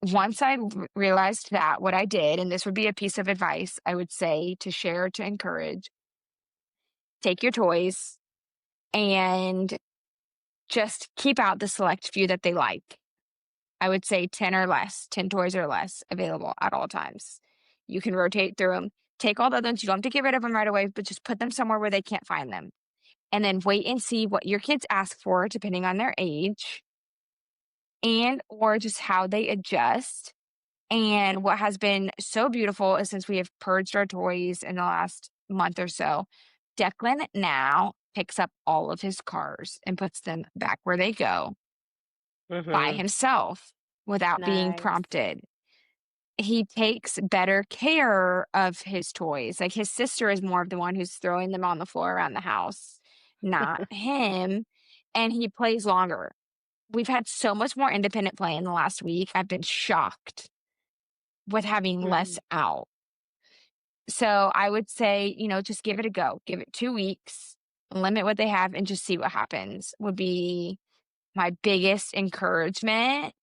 S1: once I realized that, what I did, and this would be a piece of advice I would say to share, to encourage, take your toys and just keep out the select few that they like. I would say 10 or less, 10 toys or less available at all times. You can rotate through them. Take all the others. You don't have to get rid of them right away, but just put them somewhere where they can't find them. And then wait and see what your kids ask for, depending on their age and or just how they adjust. And what has been so beautiful is since we have purged our toys in the last month or so, Declan now picks up all of his cars and puts them back where they go by
S2: Mm-hmm.
S1: himself without being
S3: Nice.
S1: prompted. He takes better care of his toys. Like his sister is more of the one who's throwing them on the floor around the house, not him. And he plays longer. We've had so much more independent play in the last week. I've been shocked with having less
S3: Mhm.
S1: out. So I would say, just give it a go. Give it 2 weeks, limit what they have, and just see what happens would be my biggest encouragement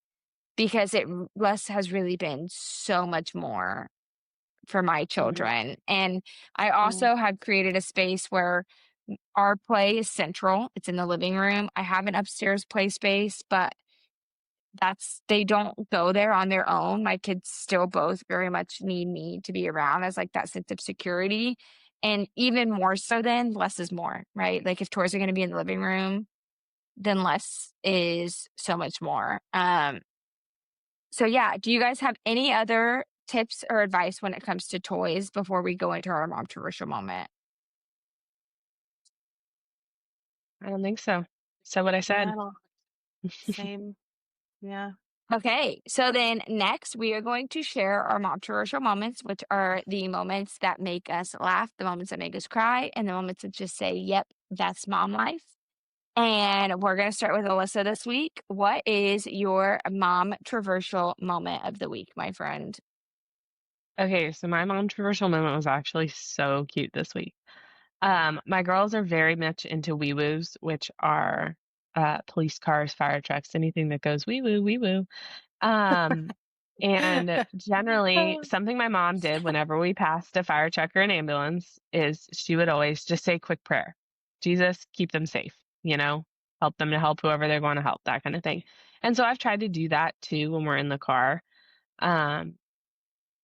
S1: because less has really been so much more for my
S3: Mhm.
S1: children. And I
S3: Yeah.
S1: also have created a space where our play is central. It's in the living room. I have an upstairs play space, but they don't go there on their own. My kids still both very much need me to be around as like that sense of security. And even more so than less is more, right? Like if toys are going to be in the living room, then less is so much more. So yeah, do you guys have any other tips or advice when it comes to toys before we go into our Momtroversial moment?
S2: I don't think so. So what I
S3: Yeah,
S2: said.
S3: same. Yeah.
S1: Okay, so then next we are going to share our Momtroversial moments, which are the moments that make us laugh, the moments that make us cry, and the moments that just say, yep, that's mom life. And we're going to start with Alyssa this week. What is your Momtroversial moment of the week, my friend?
S2: Okay, so my mom traversal moment was actually so cute this week. My girls are very much into wee woos, which are police cars, fire trucks, anything that goes wee woo, wee woo. And generally, something my mom did whenever we passed a fire truck or an ambulance is she would always just say a quick prayer. Jesus, keep them safe, help them to help whoever they're going to help, that kind of thing. And so I've tried to do that too when we're in the car. Um,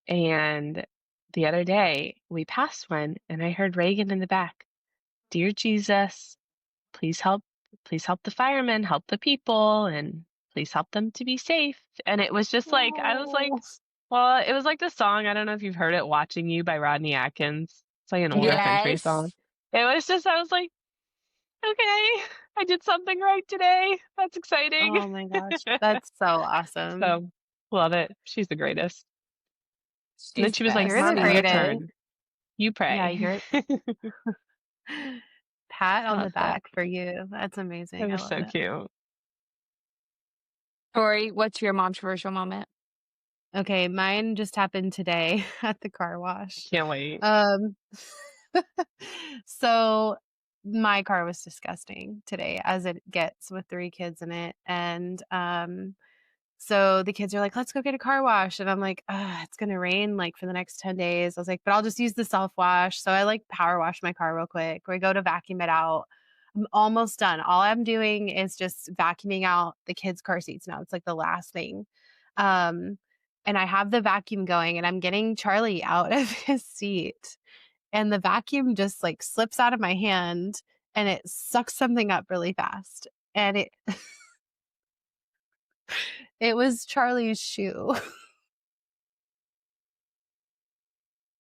S2: and the other day we passed one and I heard Reagan in the back, Dear Jesus, please help the firemen, help the people, and please help them to be safe. And it was just like, I was like,
S3: Oh.
S2: well, it was like the song, I don't know if you've heard it, Watching You by Rodney Atkins. It's like an older country
S1: Yes.
S2: song. It was just, I was like, okay, I did something right today. That's exciting.
S3: Oh my gosh. That's so awesome.
S2: So, love it. She's the greatest. And then
S1: She's the
S2: she was like,
S3: You're
S1: best.
S3: the
S2: Mommy, your
S3: greatest.
S2: turn. You
S3: Yeah,
S2: pray.
S3: you're pat on
S2: Oh,
S3: the back for you. That's amazing.
S2: that
S3: I
S2: was
S3: love
S2: so
S3: it.
S2: cute.
S1: Tori, what's your Momtroversial moment?
S3: Okay, mine just happened today at the car wash.
S2: Can't wait.
S3: Um, so my car was disgusting today, as it gets with 3 kids in it, and, so the kids are like, "Let's go get a car wash," and I'm like, "Ugh, it's gonna rain, like, for the next 10 days." I was like, "But I'll just use the self-wash." So I, like, power wash my car real quick. We go to vacuum it out. I'm almost done. All I'm doing is just vacuuming out the kids' car seats now. It's, like, the last thing. Um, and I have the vacuum going, and I'm getting Charlie out of his seat, and the vacuum just, like, slips out of my hand, and it sucks something up really fast, and it was Charlie's shoe.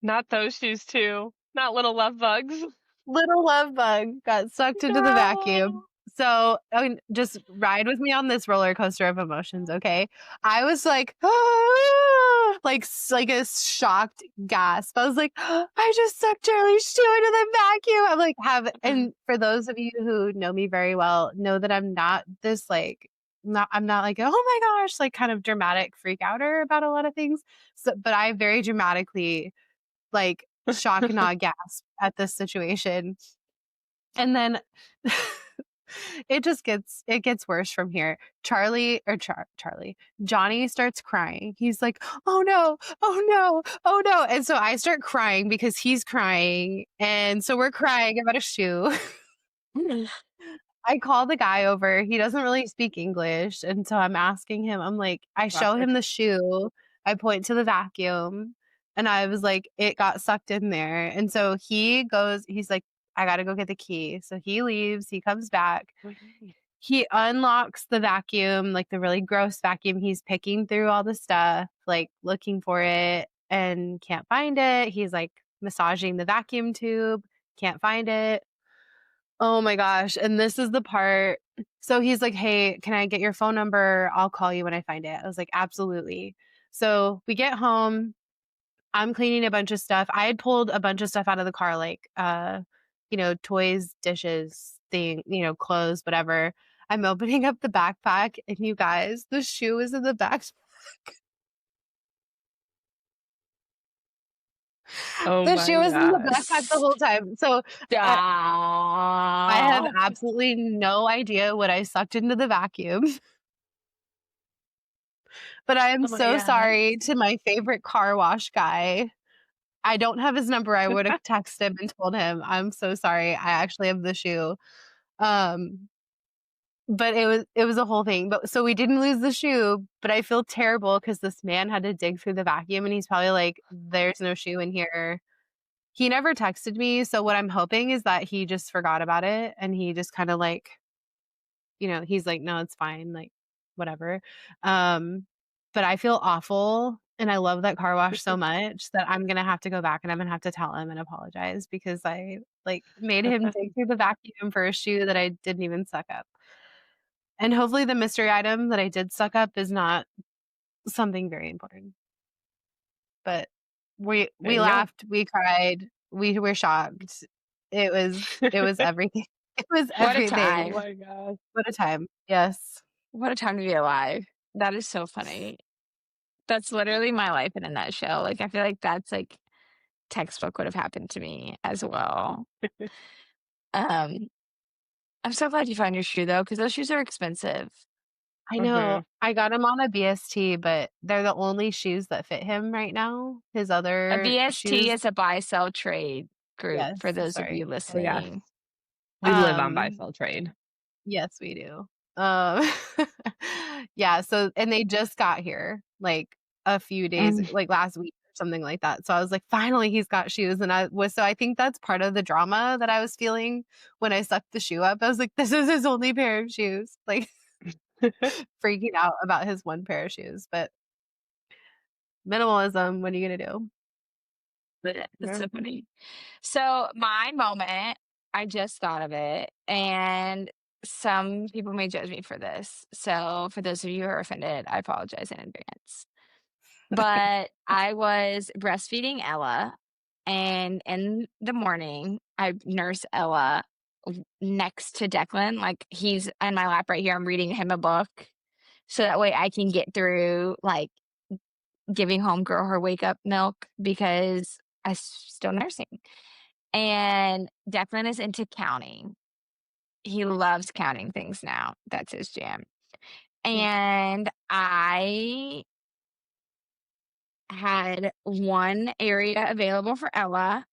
S2: Not those shoes too. Not little love bugs.
S3: Little love bug got sucked into the vacuum.
S2: No.
S3: So, I mean, just ride with me on this roller coaster of emotions, okay? I was like, "Ah," like a shocked gasp. I was like, "I just sucked Charlie's shoe into the vacuum." I'm like, and for those of you who know me very well, know that I'm not this like I'm not like, "Oh my gosh," like kind of dramatic freak outer about a lot of things. So, but I very dramatically like shock and awe gasp at this situation. And then it gets worse from here. Charlie, Johnny starts crying. He's like, "Oh no, oh no, oh no." And so I start crying because he's crying. And so we're crying about a shoe. I call the guy over. He doesn't really speak English. And so I'm asking him, I'm like, I show him
S2: Classic.
S3: the shoe. I point to the vacuum and I was like, it got sucked in there. And so he's like, I got to go get the key. So he leaves, he comes back. He unlocks the vacuum, like the really gross vacuum. He's picking through all the stuff, like looking for it and can't find it. He's like massaging the vacuum tube, can't find it. Oh my gosh. And this is the part. So he's like, "Hey, can I get your phone number? I'll call you when I find it." I was like, "Absolutely." So we get home. I'm cleaning a bunch of stuff. I had pulled a bunch of stuff out of the car, like, toys, dishes, clothes, whatever. I'm opening up the backpack, and you guys, the shoe is in the backpack.
S2: Oh
S3: The
S2: my
S3: shoe was in the backpack the
S1: Yes.
S3: whole time. So I have
S1: Stop.
S3: absolutely no idea what I sucked into the vacuum. But I am
S1: Oh my
S3: so
S1: God.
S3: sorry to my favorite car wash guy. I don't have his number. I would have texted him and told him, "I'm so sorry. I actually have the shoe." Um, but it was a whole thing. But so we didn't lose the shoe, but I feel terrible because this man had to dig through the vacuum and he's probably like, "There's no shoe in here." He never texted me, so what I'm hoping is that he just forgot about it and he just kind of like he's like, "No, it's fine, like, whatever." Um, but I feel awful, and I love that car wash so much that I'm gonna have to go back and I'm gonna have to tell him and apologize because I, like, made him dig through the vacuum for a shoe that I didn't even suck up. And hopefully the mystery item that I did suck up is not something very important. But
S2: There
S3: we
S2: you go.
S3: laughed, we cried, we were shocked. It was everything. It was
S1: What a
S2: Oh
S3: everything.
S1: time.
S2: my gosh.
S3: What a time. Yes.
S1: What a time to be alive. That is so funny. That's literally my life in a nutshell. Like, I feel like that's like textbook would have happened to me as well. Um, I'm so glad you found your shoe though, because those shoes are expensive.
S3: I know.
S2: Mhm.
S3: I got him on a BST, but they're the only shoes that fit him right now. His
S1: A
S3: other
S1: BST
S3: shoes
S1: is a buy sell trade group
S3: yes,
S1: for those of you
S3: sorry.
S2: Oh yes.
S1: listening.
S2: We live on buy
S3: Um,
S2: sell trade.
S3: yes, we do. Um, yeah, so and they just got here, like, a few days
S2: Mm.
S3: like, last week or something like that. So I was like, "Finally, he's got shoes," and I think that's part of the drama that I was feeling when I sucked the shoe up. I was like, "This is his only pair of shoes," like, freaking out about his one pair of shoes, but minimalism, what are you gonna do?
S1: But that's
S2: Yeah.
S1: so funny. So my moment, I just thought of it, and some people may judge me for this. So for those of you who are offended, I apologize in advance. But I was breastfeeding Ella, And in the morning, I nurse Ella next to Declan. Like, he's on my lap right here. I'm reading him a book. So that way I can get through, like, giving homegirl her wake up milk because I'm still nursing. And Declan is into counting. He loves counting things now. That's his jam. And I had one area available for Ella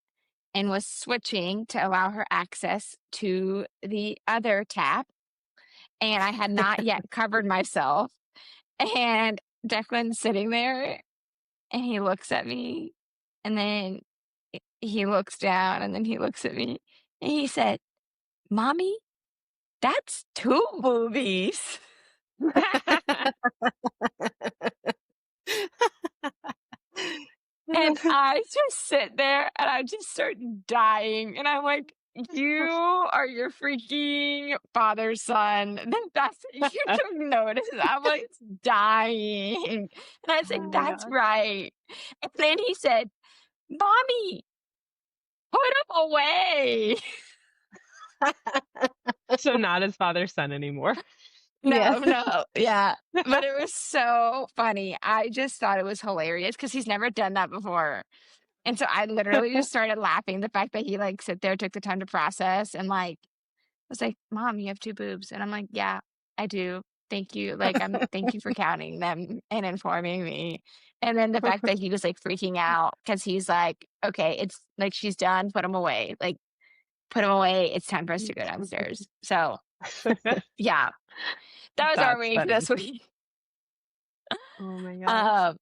S1: and was switching to allow her access to the other tap. And I had not yet covered myself. And Declan's sitting there and he looks at me and then he looks down and then he looks at me and he said, "Mommy, that's two boobies." And I just sit there and I just start dying. And I'm like, "You are your freaking father's son. That's you took notice." I'm like dying. And I was
S3: Oh
S1: like,
S3: my
S1: "That's
S3: gosh.
S1: right." And then he said, "Mommy, put him away."
S2: So not his father's son anymore.
S3: Yeah.
S1: No. Yeah. But it was so funny. I just thought it was hilarious because he's never done that before. And so I literally just started laughing. The fact that he like sit there, took the time to process and like was like, "Mom, you have two boobs." And I'm like, "Yeah, I do. Thank you. Like, thank you for counting them and informing me." And then the fact that he was like freaking out because he's like, "Okay, it's like she's done. Put him away. Like, put him away. It's time for us to go downstairs." So yeah, that was our
S2: That's
S1: week
S2: funny.
S1: this week.
S3: Oh my gosh.
S1: Um,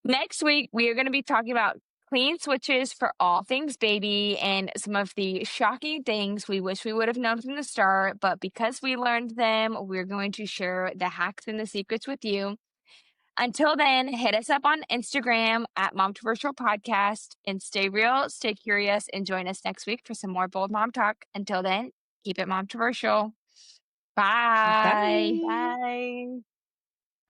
S1: Next week, we are going to be talking about clean switches for all things baby and some of the shocking things we wish we would have known from the start. But because we learned them, we're going to share the hacks and the secrets with you. Until then, hit us up on Instagram at Momtroversial Podcast and stay real, stay curious, and join us next week for some more bold mom talk. Until then, keep it Momtroversial. Bye.
S2: Bye.
S3: Bye.